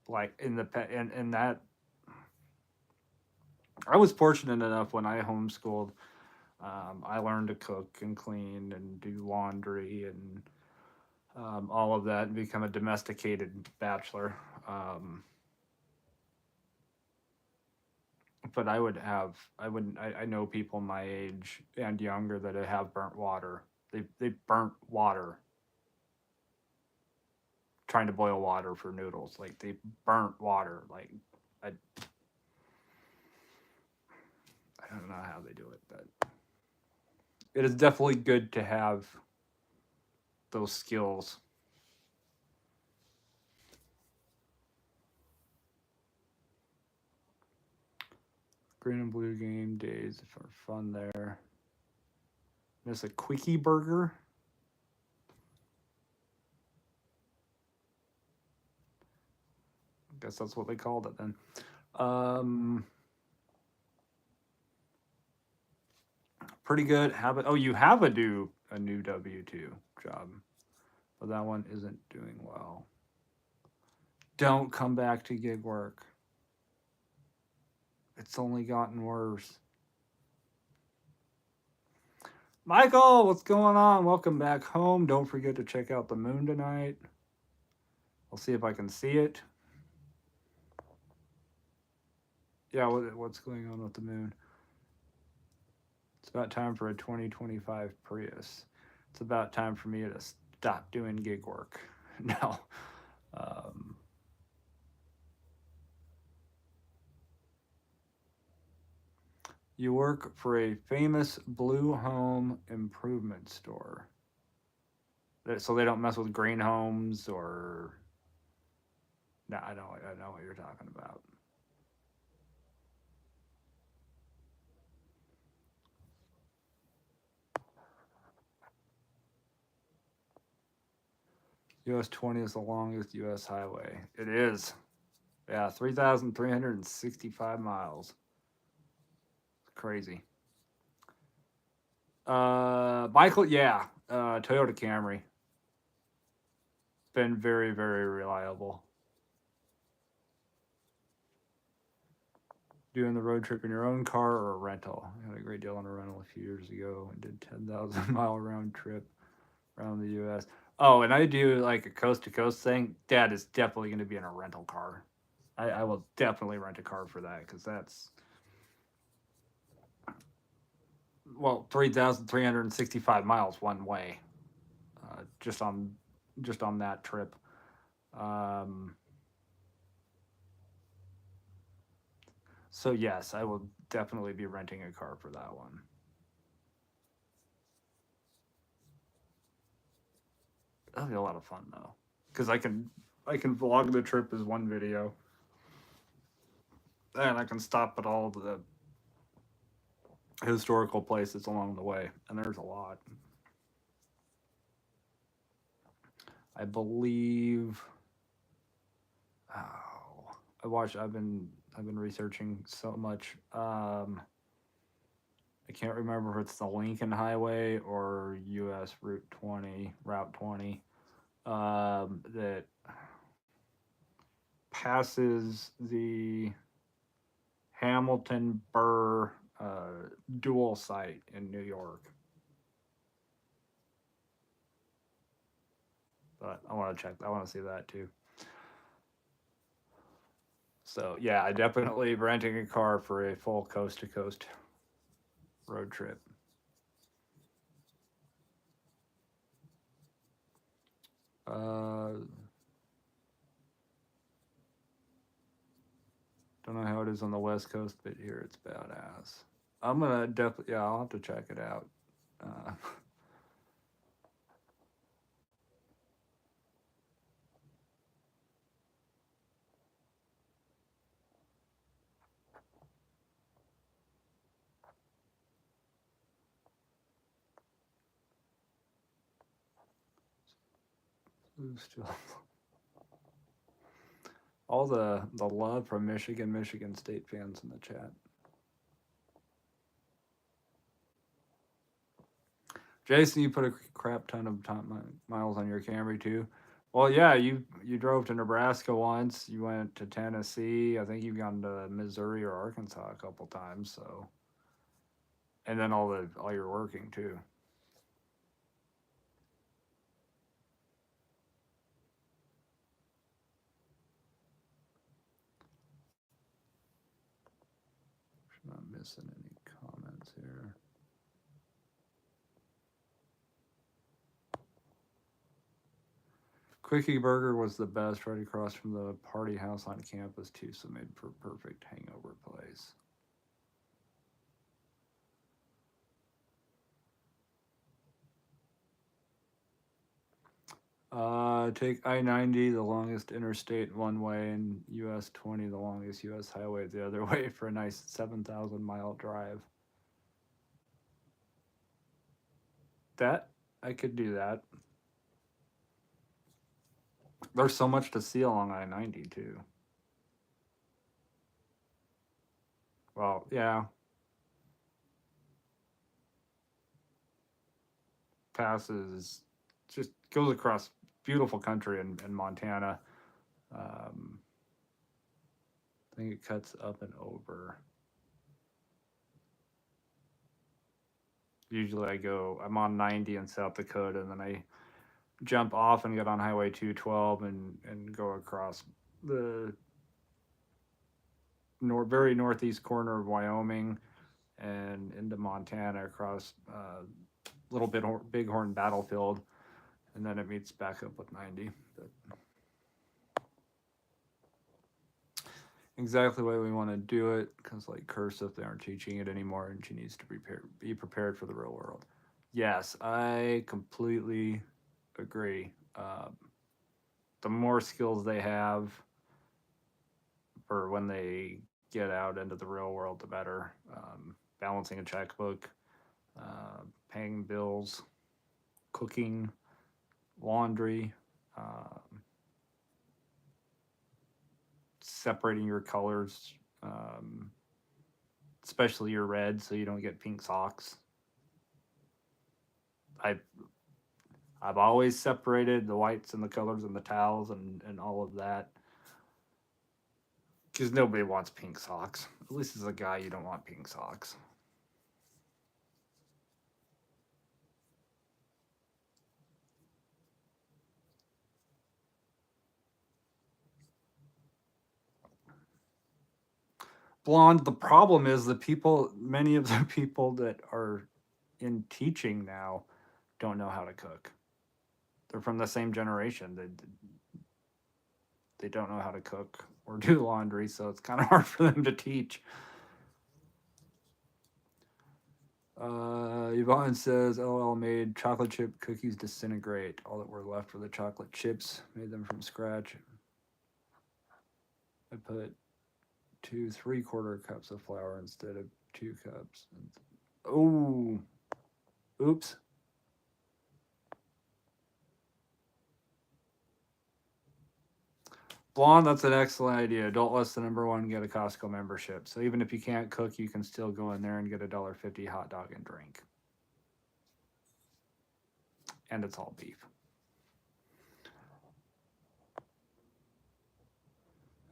Like in that, I was fortunate enough when I homeschooled. I learned to cook and clean and do laundry and all of that and become a domesticated bachelor. Um, but I know people my age and younger that have burnt water. They burnt water trying to boil water for noodles. Like they burnt water. Like I I don't know how they do it, but it is definitely good to have those skills. Green and blue game days for fun there. There's a quickie burger. I guess that's what they called it then. Um, Pretty good. Have it. Oh, you have a new W-2 job, but that one isn't doing well. Don't come back to gig work. It's only gotten worse. Michael, what's going on? Welcome back home. Don't forget to check out the moon tonight. I'll see if I can see it. Yeah, what's going on with the moon? It's about time for a 2025 Prius. It's about time for me to stop doing gig work. No. Um, you work for a famous blue home improvement store. So they don't mess with green homes or. No, I know what you're talking about. US 20 is the longest US highway. It is. Yeah, 3,365 miles. Crazy. Michael, yeah. Toyota Camry. Been very, very reliable. Doing the road trip in your own car or a rental. I had a great deal on a rental a few years ago and did 10,000 mile round trip around the US. Oh, and I do like a coast to coast thing. Dad is definitely going to be in a rental car. I will definitely rent a car for that because that's, well, 3,365 miles one way, just on that trip. Um, so yes, I will definitely be renting a car for that one. That'll be a lot of fun though, because I can vlog the trip as one video, and I can stop at all the historical places along the way, and there's a lot. I believe. Oh, I watched. I've been researching so much. I can't remember if it's the Lincoln Highway or U.S. Route 20, that passes the Hamilton Burr dual site in New York. But I want to check. I want to see that too. So yeah, I definitely renting a car for a full coast to coast road trip. Uh, don't know how it is on the West Coast, but here it's badass. I'm gonna definitely, yeah, I'll have to check it out. Uh, still, all the love from Michigan State fans in the chat. Jason, you put a crap ton of miles on your Camry too. Well, yeah, you drove to Nebraska once. You went to Tennessee. I think you've gone to Missouri or Arkansas a couple times. So, And then all your working too. Not missing any comments here. Quickie Burger was the best, right across from the party house on campus too, so made for perfect hangover place. Take I-90, the longest interstate one way, and US 20, the longest US highway the other way, for a nice 7,000-mile drive. That I could do that. There's so much to see along I-90 too. Well, yeah. Passes, just goes across beautiful country in Montana. I think it cuts up and over. Usually I'm on 90 in South Dakota, and then I jump off and get on Highway 212 and go across the very northeast corner of Wyoming and into Montana across Little Bighorn Battlefield, and then it meets back up with 90. But exactly the way we want to do it, because like Cursive, they aren't teaching it anymore, and she needs to be prepared for the real world. Yes, I completely agree. The more skills they have for when they get out into the real world, the better. Balancing a checkbook, paying bills, cooking, laundry, separating your colors, especially your red, so you don't get pink socks. I've always separated the whites and the colors and the towels and all of that, because nobody wants pink socks. At least as a guy, you don't want pink socks. Blonde, the problem is many of the people that are in teaching now don't know how to cook. They're from the same generation. They don't know how to cook or do laundry, so it's kind of hard for them to teach. Yvonne says, "LOL made chocolate chip cookies disintegrate. All that were left were the chocolate chips. Made them from scratch. I put 2 3/4 cups of flour instead of 2 cups. Oh, oops. Blonde, that's an excellent idea. Don't list the number one, get a Costco membership. So even if you can't cook, you can still go in there and get a $1.50 hot dog and drink. And it's all beef.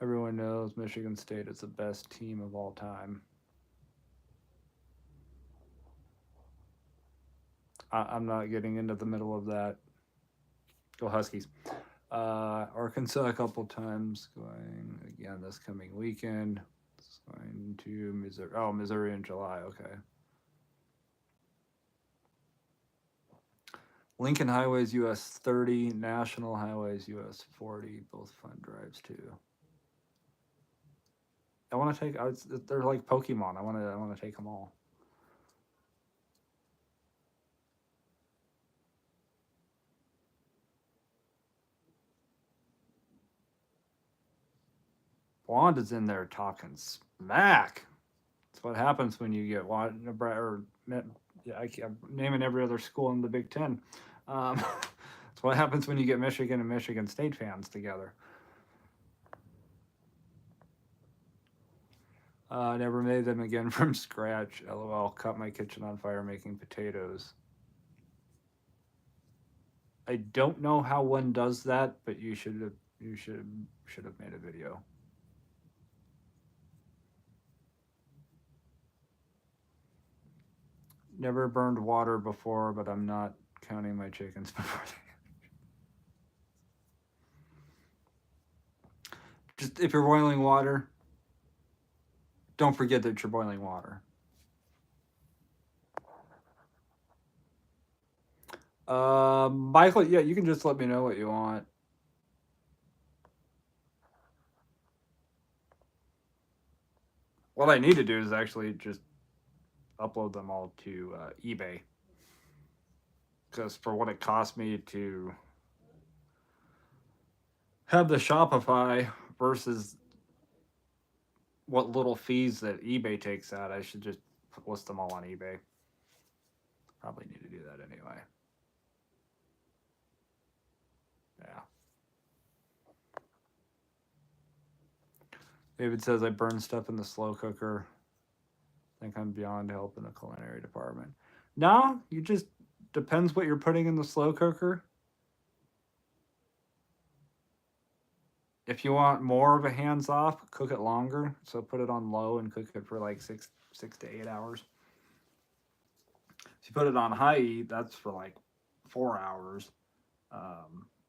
Everyone knows Michigan State is the best team of all time. I'm not getting into the middle of that. Go Huskies. Arkansas a couple times, going again this coming weekend. It's going to Missouri. Oh, Missouri in July. Okay. Lincoln Highways US 30, National Highways US 40, both fun drives too. I want to take. They're like Pokemon. I want to take them all. Blonde is in there talking smack. That's what happens when you get I'm naming every other school in the Big Ten. That's what happens when you get Michigan and Michigan State fans together. Never made them again from scratch. LOL. Caught my kitchen on fire making potatoes. I don't know how one does that, but you should have made a video. Never burned water before, but I'm not counting my chickens before they. Just if you're boiling water, don't forget that you're boiling water. Michael, yeah, you can just let me know what you want. What I need to do is actually just upload them all to eBay. Because for what it cost me to have the Shopify versus what little fees that eBay takes out, I should just list them all on eBay. Probably need to do that anyway. Yeah. David says I burn stuff in the slow cooker. Think I'm beyond help in the culinary department. No, you just depends what you're putting in the slow cooker. If you want more of a hands off, cook it longer. So put it on low and cook it for like six to 8 hours. If you put it on high heat, that's for like 4 hours.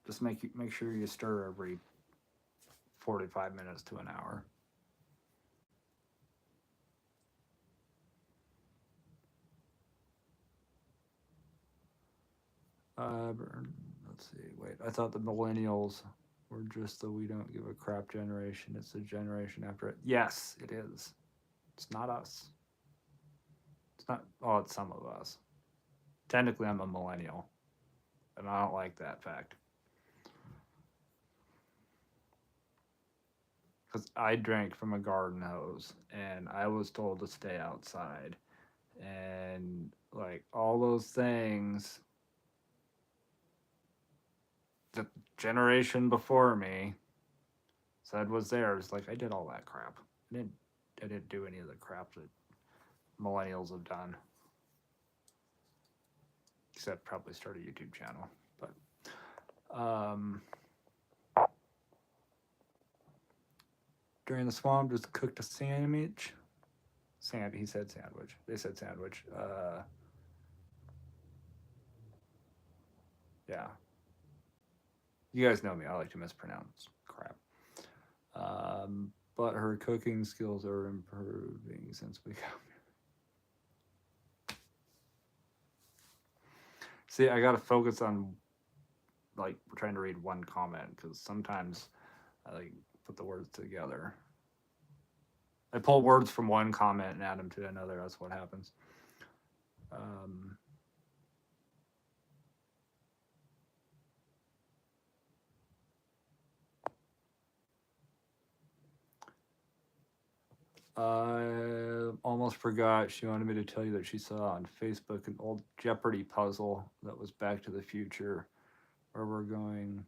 Just make sure you stir every 45 minutes to an hour. Let's see. Wait, I thought the millennials were just the we don't give a crap generation. It's the generation after it. Yes, it is. It's not us. It's not. Oh, it's some of us. Technically, I'm a millennial, and I don't like that fact. Because I drank from a garden hose, and I was told to stay outside, and like all those things. The generation before me said was theirs. Like I did all that crap. I didn't do any of the crap that millennials have done. Except probably start a YouTube channel. But during the swamp, just cooked a sandwich. He said sandwich. They said sandwich. Yeah. You guys know me. I like to mispronounce crap. But her cooking skills are improving since we got here. See, I got to focus on, like, we're trying to read one comment because sometimes I, like, put the words together. I pull words from one comment and add them to another. That's what happens. I almost forgot. She wanted me to tell you that she saw on Facebook an old Jeopardy puzzle that was Back to the Future. Where we're going,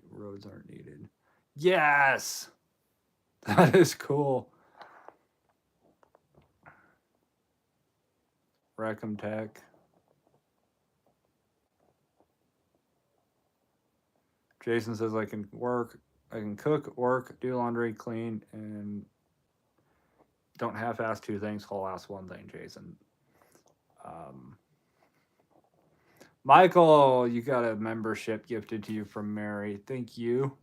roads aren't needed. Yes! That is cool. Rackham Tech. Jason says I can cook, work, do laundry, clean, and don't half-ass two things, whole-ass one thing, Jason. Michael, you got a membership gifted to you from Mary. Thank you.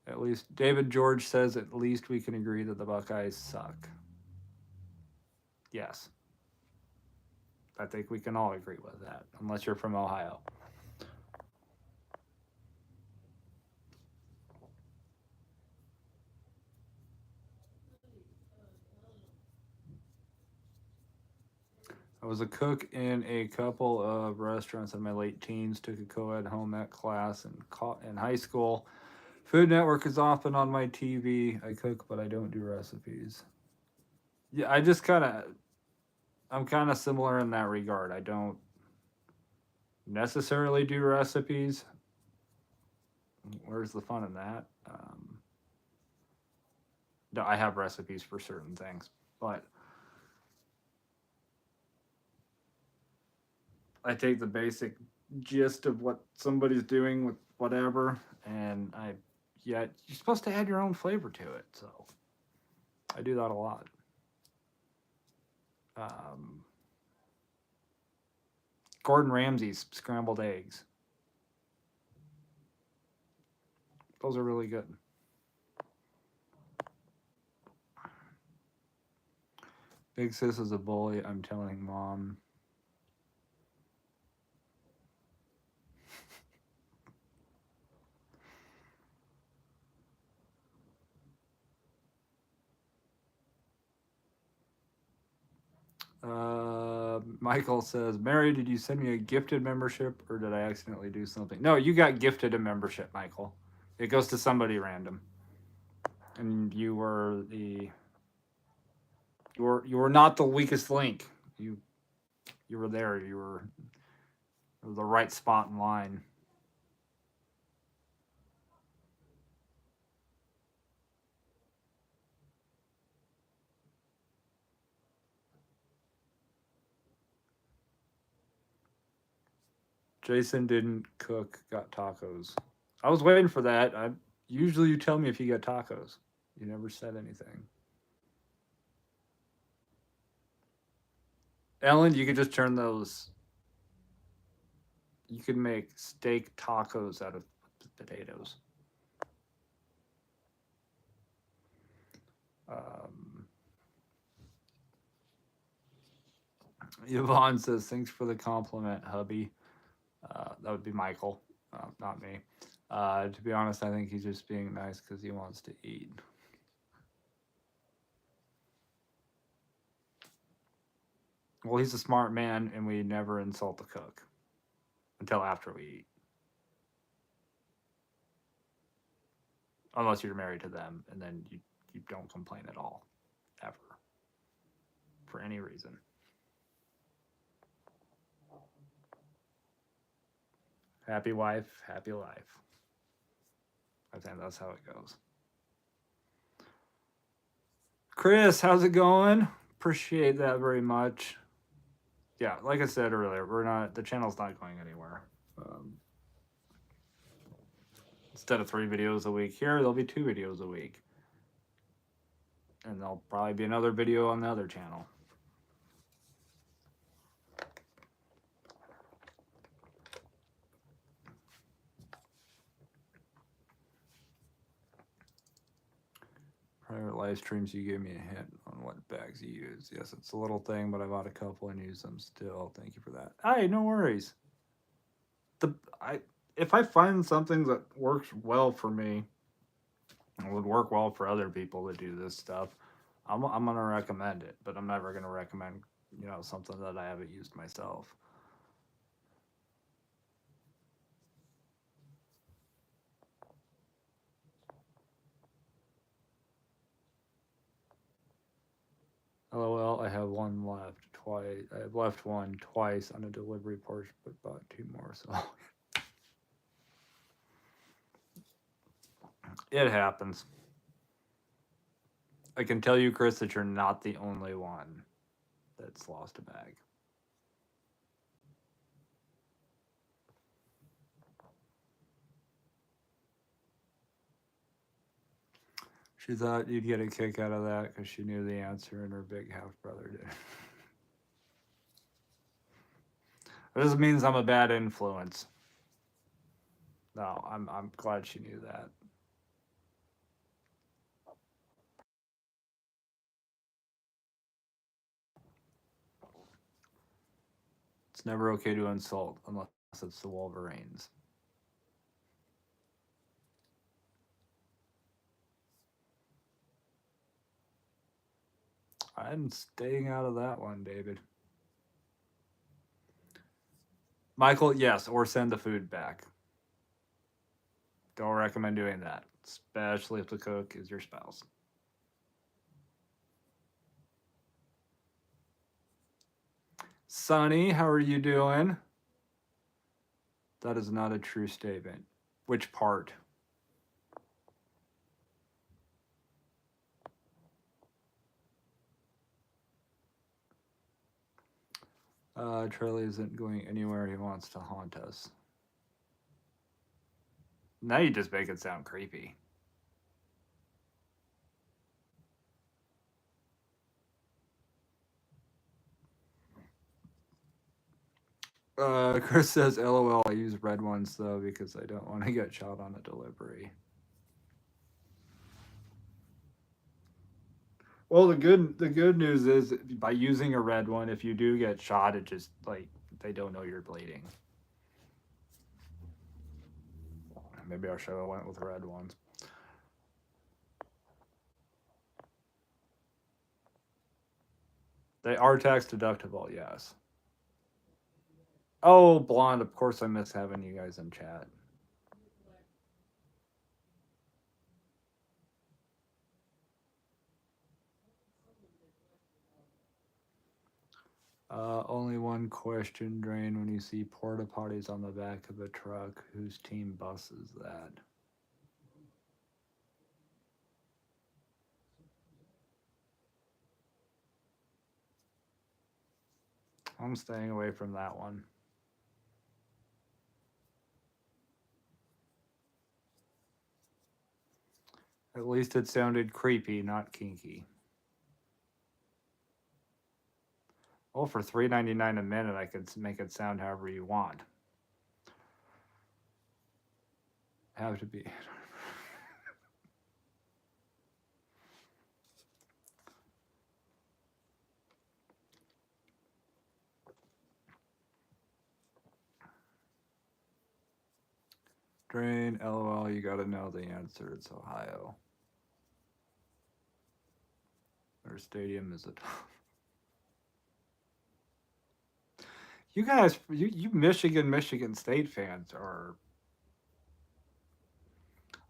At least David George says at least we can agree that the Buckeyes suck. Yes. I think we can all agree with that, unless you're from Ohio. I was a cook in a couple of restaurants in my late teens, took a co-ed home ec class in high school. Food Network is often on my TV. I cook, but I don't do recipes. Yeah, I'm kind of similar in that regard. I don't necessarily do recipes. Where's the fun in that? No, I have recipes for certain things, but I take the basic gist of what somebody's doing with whatever, and you're supposed to add your own flavor to it, so I do that a lot. Um, Gordon Ramsay's scrambled eggs. Those are really good. Big sis is a bully. I'm telling mom. Michael says, Mary, did you send me a gifted membership or did I accidentally do something? No, you got gifted a membership, Michael. It goes to somebody random. And you were not the weakest link. You were there. You were the right spot in line. Jason didn't cook, got tacos. I was waiting for that. Usually you tell me if you get tacos. You never said anything. Ellen, you could just turn those. You could make steak tacos out of potatoes. Um, Yvonne says, thanks for the compliment, hubby. That would be Michael, not me. To be honest, I think he's just being nice because he wants to eat. Well, he's a smart man, and we never insult the cook until after we eat. Unless you're married to them, and then you don't complain at all, ever, for any reason. Happy wife, happy life. I think that's how it goes. Chris, how's it going? Appreciate that very much. Yeah, like I said earlier, the channel's not going anywhere. Instead of 3 videos a week here, there'll be 2 videos a week. And there'll probably be another video on the other channel. Private live streams, you gave me a hint on what bags you use. Yes, it's a little thing, but I bought a couple and use them still. Thank you for that. Hey, no worries. If I find something that works well for me, and would work well for other people to do this stuff, I'm gonna recommend it. But I'm never gonna recommend something that I haven't used myself. LOL, I have one left twice. I have left one twice on a delivery porch, but bought 2 more. So it happens. I can tell you, Chris, that you're not the only one that's lost a bag. She thought you'd get a kick out of that because she knew the answer and her big half brother did. This means I'm a bad influence. No, I'm glad she knew that. It's never okay to insult unless it's the Wolverines. I'm staying out of that one, David. Michael, yes, or send the food back. Don't recommend doing that, especially if the cook is your spouse. Sonny, how are you doing? That is not a true statement. Which part? Charlie isn't going anywhere. He wants to haunt us. Now you just make it sound creepy. Chris says, "LOL." I use red ones though because I don't want to get shot on a delivery. Well, the good news is by using a red one, if you do get shot, it just like they don't know you're bleeding. Maybe I should have went with red ones. They are tax deductible, yes. Oh, blonde. Of course, I miss having you guys in chat. Only one question, Drain. When you see porta potties on the back of a truck, whose team bus is that? I'm staying away from that one. At least it sounded creepy, not kinky. Well, for $3.99 a minute, I could make it sound however you want. Have to be. Drain, LOL, you gotta know the answer. It's Ohio. Their stadium is a. You guys, you Michigan State fans are.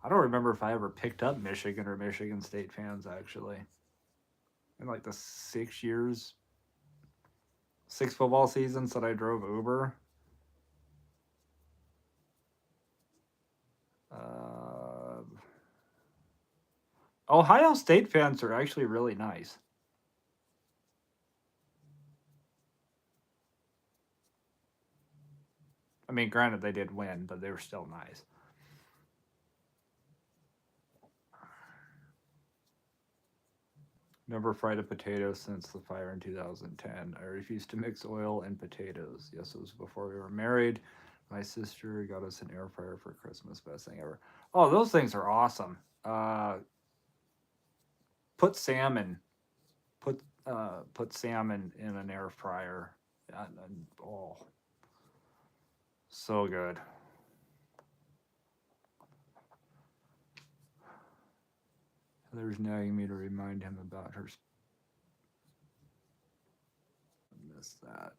I don't remember if I ever picked up Michigan or Michigan State fans actually. In like the 6 football seasons that I drove Uber. Ohio State fans are actually really nice. I mean, granted, they did win, but they were still nice. Never fried a potato since the fire in 2010. I refused to mix oil and potatoes. Yes, it was before we were married. My sister got us an air fryer for Christmas. Best thing ever. Oh, those things are awesome. Put salmon. Put salmon in an air fryer. And, oh, so good. Heather's nagging me to remind him about her. I missed that.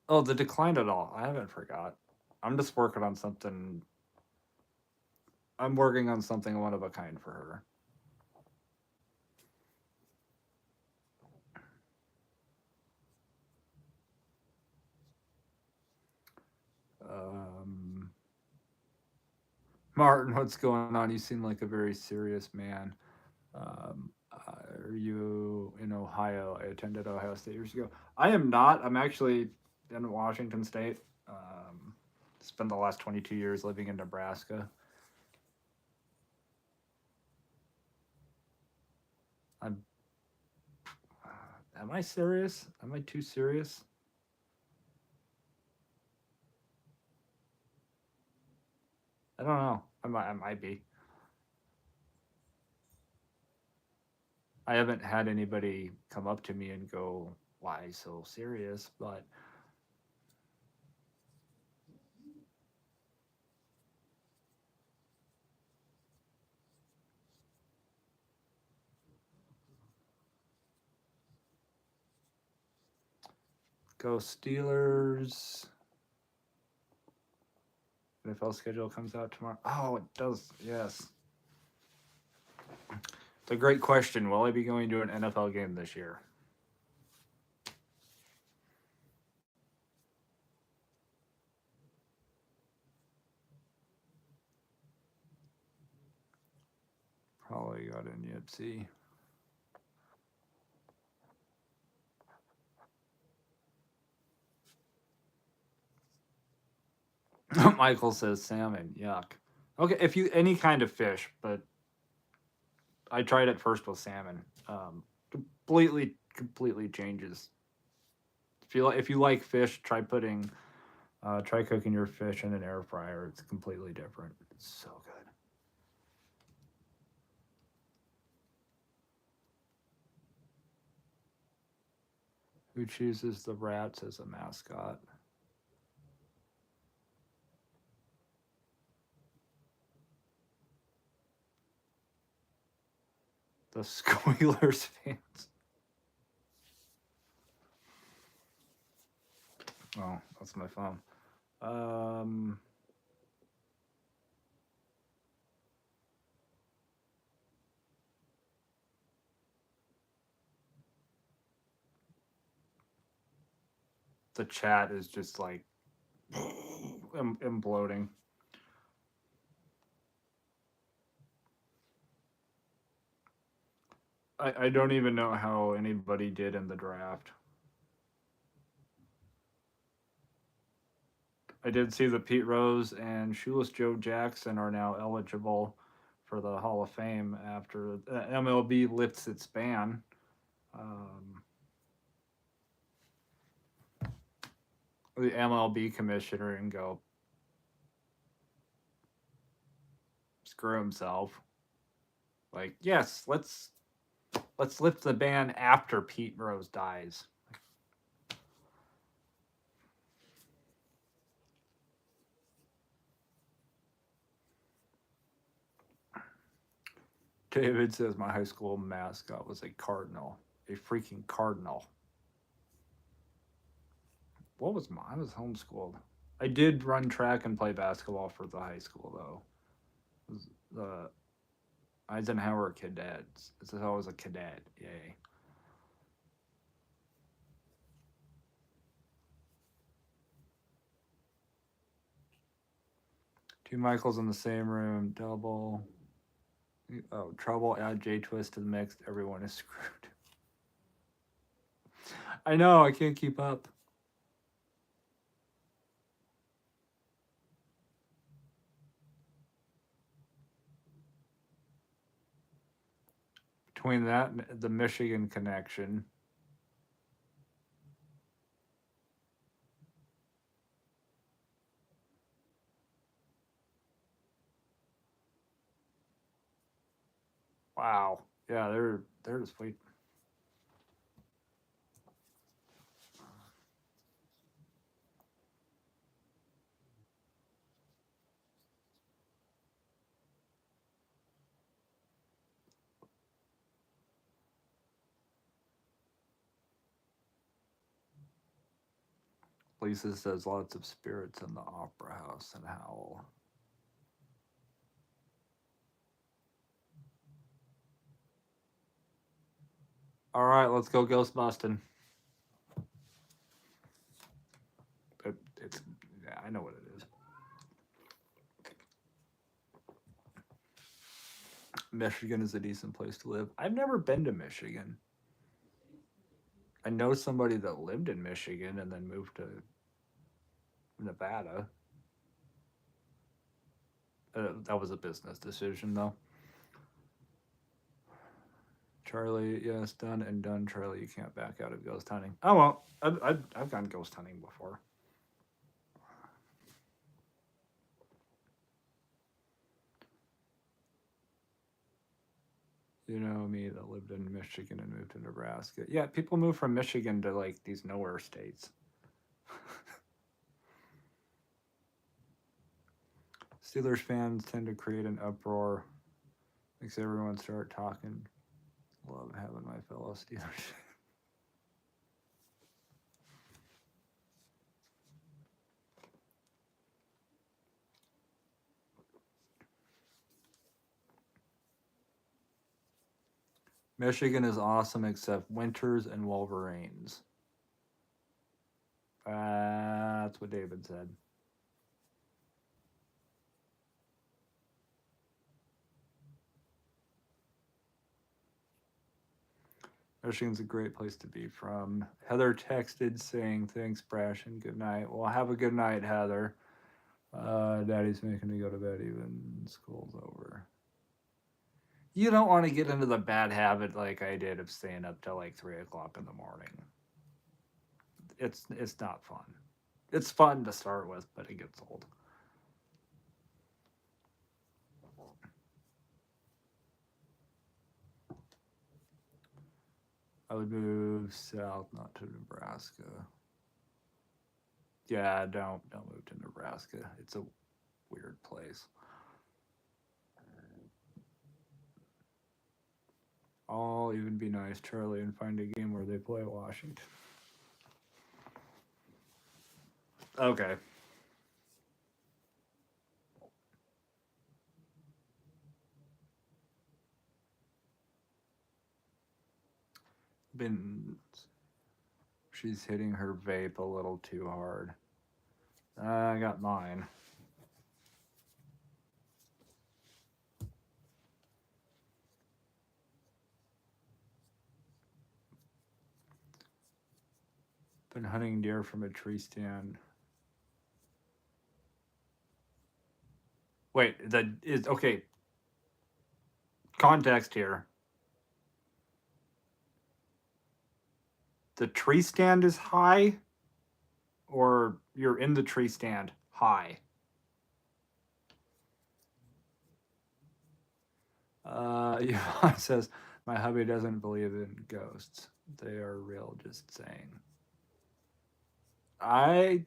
Oh, the decline at all. I haven't forgot. I'm just working on something. I'm working on something one of a kind for her. Martin, what's going on? You seem like a very serious man. Are you in Ohio? I attended Ohio State years ago. I am not. I'm actually in Washington State. Spent the last 22 years living in Nebraska. Am I serious? Am I too serious? I don't know. I might be. I haven't had anybody come up to me and go, "Why so serious?" But go Steelers. NFL schedule comes out tomorrow. Oh, it does. Yes. It's a great question. Will I be going to an NFL game this year? Probably got in Yipsy. Michael says salmon. Yuck. Okay, if you any kind of fish, but I tried it first with salmon. Completely changes if you like fish, try cooking your fish in an air fryer. It's completely different. It's so good. Who chooses the rats as a mascot? The Squealers fans. Oh, that's my phone. The chat is just like imploding. I don't even know how anybody did in the draft. I did see that Pete Rose and Shoeless Joe Jackson are now eligible for the Hall of Fame after MLB lifts its ban. The MLB commissioner and go screw himself. Like, yes, let's lift the ban after Pete Rose dies. David says my high school mascot was a cardinal, a freaking cardinal. What was mine? I was homeschooled. I did run track and play basketball for the high school though. It was the Eisenhower Cadets. It's always a cadet. Yay. Two Michaels in the same room. Double. Oh, trouble. Add J Twist to the mix. Everyone is screwed. I know. I can't keep up. Between that and the Michigan connection. Wow. Yeah, they're just wait. Lisa says lots of spirits in the opera house and Howl. All right, let's go ghost busting. It's yeah, I know what it is. Michigan is a decent place to live. I've never been to Michigan. I know somebody that lived in Michigan and then moved to Nevada. That was a business decision, though. Charlie, yes, done and done. Charlie, you can't back out of ghost hunting. Oh well, I've gone ghost hunting before. You know me that lived in Michigan and moved to Nebraska. Yeah, people move from Michigan to like these nowhere states. Steelers fans tend to create an uproar, makes everyone start talking. Love having my fellow Steelers. Michigan is awesome except winters and Wolverines. That's what David said. Michigan's a great place to be from. Heather texted saying, thanks, Brash, and good night. Well, have a good night, Heather. Daddy's making me go to bed even school's over. You don't want to get into the bad habit like I did of staying up till like 3 o'clock in the morning. it's not fun. It's fun to start with, but it gets old. I would move south, not to Nebraska. Yeah, don't move to Nebraska. It's a weird place. I'll even be nice, Charlie, and find a game where they play Washington. Okay. Been She's hitting her vape a little too hard. I got mine. Been hunting deer from a tree stand. Wait, that is okay. Context here. The tree stand is high, or you're in the tree stand high? Yvonne says, my hubby doesn't believe in ghosts. They are real, just saying. I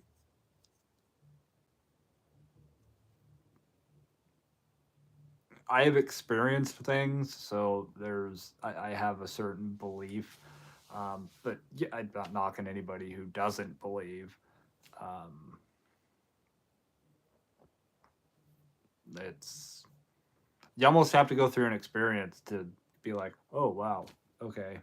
I have experienced things, so I have a certain belief. But yeah, I'm not knocking anybody who doesn't believe. Um, it's You almost have to go through an experience to be like, oh wow, okay.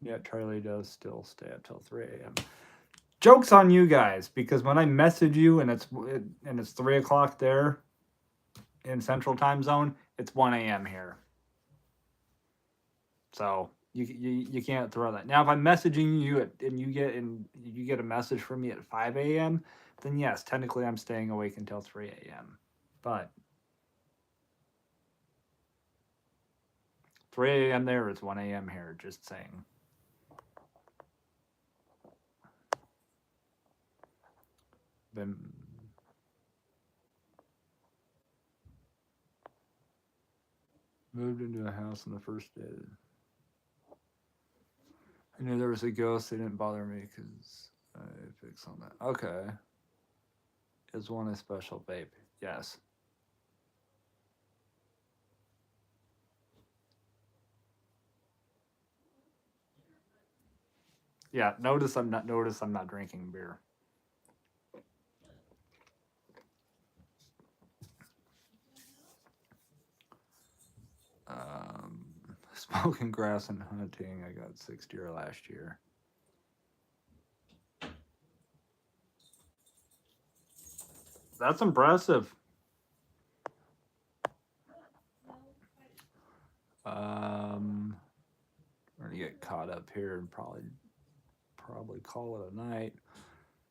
Yeah, Charlie does still stay up till 3 a.m. Joke's on you guys, because when I message you and it's 3 o'clock there in Central Time Zone, it's 1 a.m. here. So you can't throw that. Now, if I'm messaging you and you get a message from me at 5 a.m., then yes, technically I'm staying awake until 3 a.m. But 3 a.m. there is 1 a.m. here. Just saying. Been moved into a house on the first day. I knew there was a ghost. They didn't bother me because I fixed on that. Okay. Is one a special vape? Yes. Yeah. Notice I'm not drinking beer. Um, Smoking grass and hunting. I got 6 deer last year. That's impressive. We're gonna get caught up here and probably call it a night.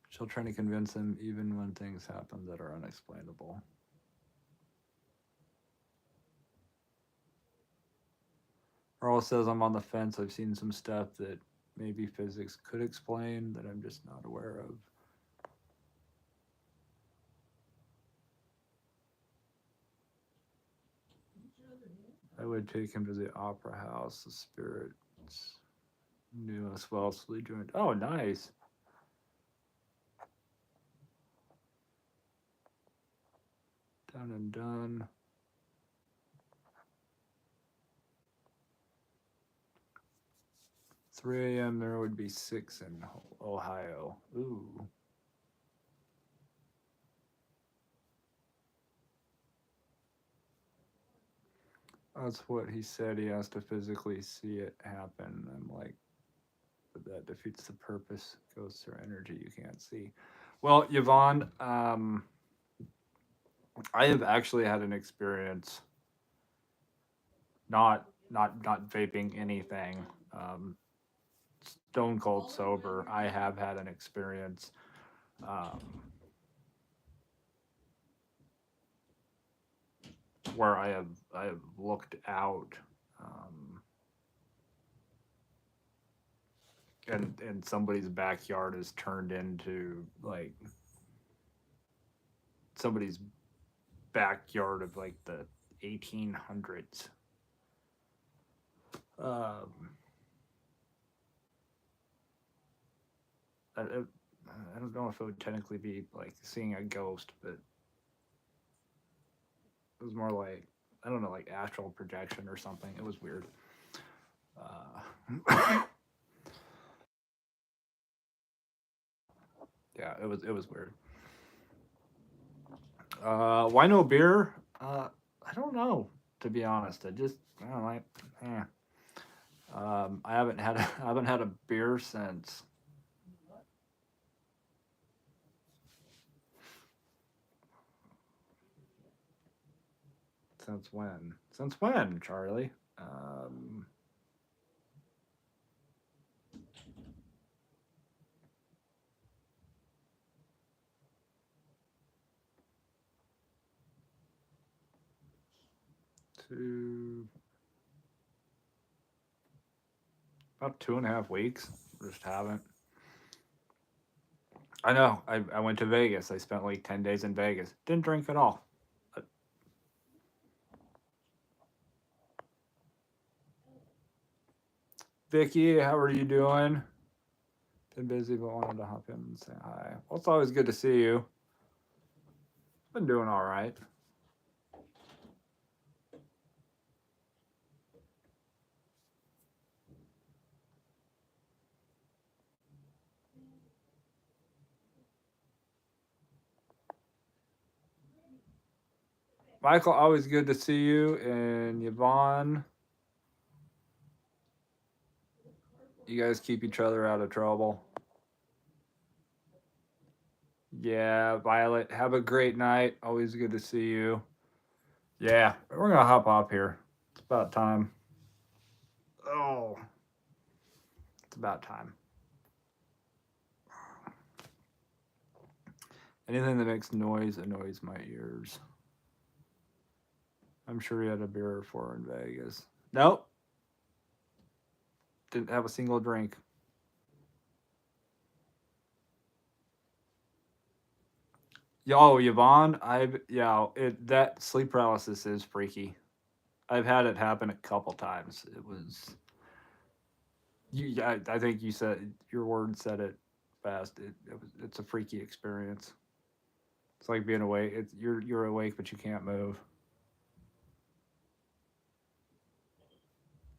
She'll try to convince him even when things happen that are unexplainable. Earl says I'm on the fence. I've seen some stuff that maybe physics could explain that I'm just not aware of. I would take him to the opera house. The spirits knew us well, so they joined. Oh, nice. Done and done. 3 a.m. There would be 6 in Ohio. Ooh. That's what he said. He has to physically see it happen. I'm like, but that defeats the purpose. Ghosts are energy you can't see. Well, Yvonne, I have actually had an experience – not vaping anything. Um, stone cold sober, I have had an experience where I have looked out and somebody's backyard is turned into like somebody's backyard of like the 1800s. I don't know if it would technically be like seeing a ghost, but it was more like, I don't know, like astral projection or something. It was weird. Yeah, it was weird. Why no beer? I don't know, to be honest. I don't like. Eh. I haven't had I haven't had a beer since when? Since when, Charlie? Um, 2 about 2.5 weeks. Just haven't. I know. I went to Vegas. I spent like 10 days in Vegas. Didn't drink at all. Vicky, how are you doing? Been busy, but wanted to hop in and say hi. Well, it's always good to see you. Been doing all right. Michael, always good to see you. And Yvonne, you guys keep each other out of trouble. Yeah, Violet, have a great night. Always good to see you. Yeah, we're gonna hop off here. It's about time. Oh, it's about time. Anything that makes noise annoys my ears. I'm sure he had a beer or four in Vegas. Nope. Didn't have a single drink. Yo, Yvonne, that sleep paralysis is freaky. I've had it happen a couple times. It was you. I think you said your word said it best. It's a freaky experience. It's like being awake. You're awake but you can't move.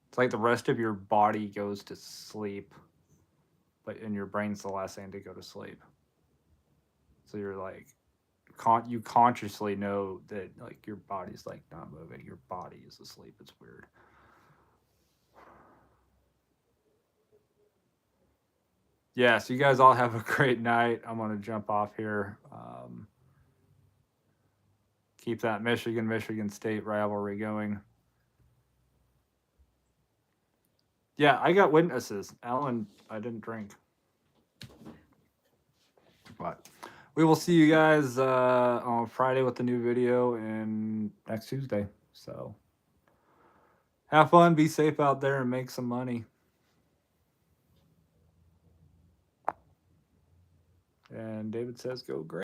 It's like the rest of your body goes to sleep, but and your brain's the last thing to go to sleep. So you're like, you consciously know that like your body's like not moving. Your body is asleep. It's weird. Yeah, so you guys all have a great night. I'm gonna jump off here. Keep that Michigan State rivalry going. Yeah, I got witnesses. Alan, I didn't drink. But we will see you guys on Friday with the new video and next Tuesday. So have fun, be safe out there, and make some money. And David says, go great.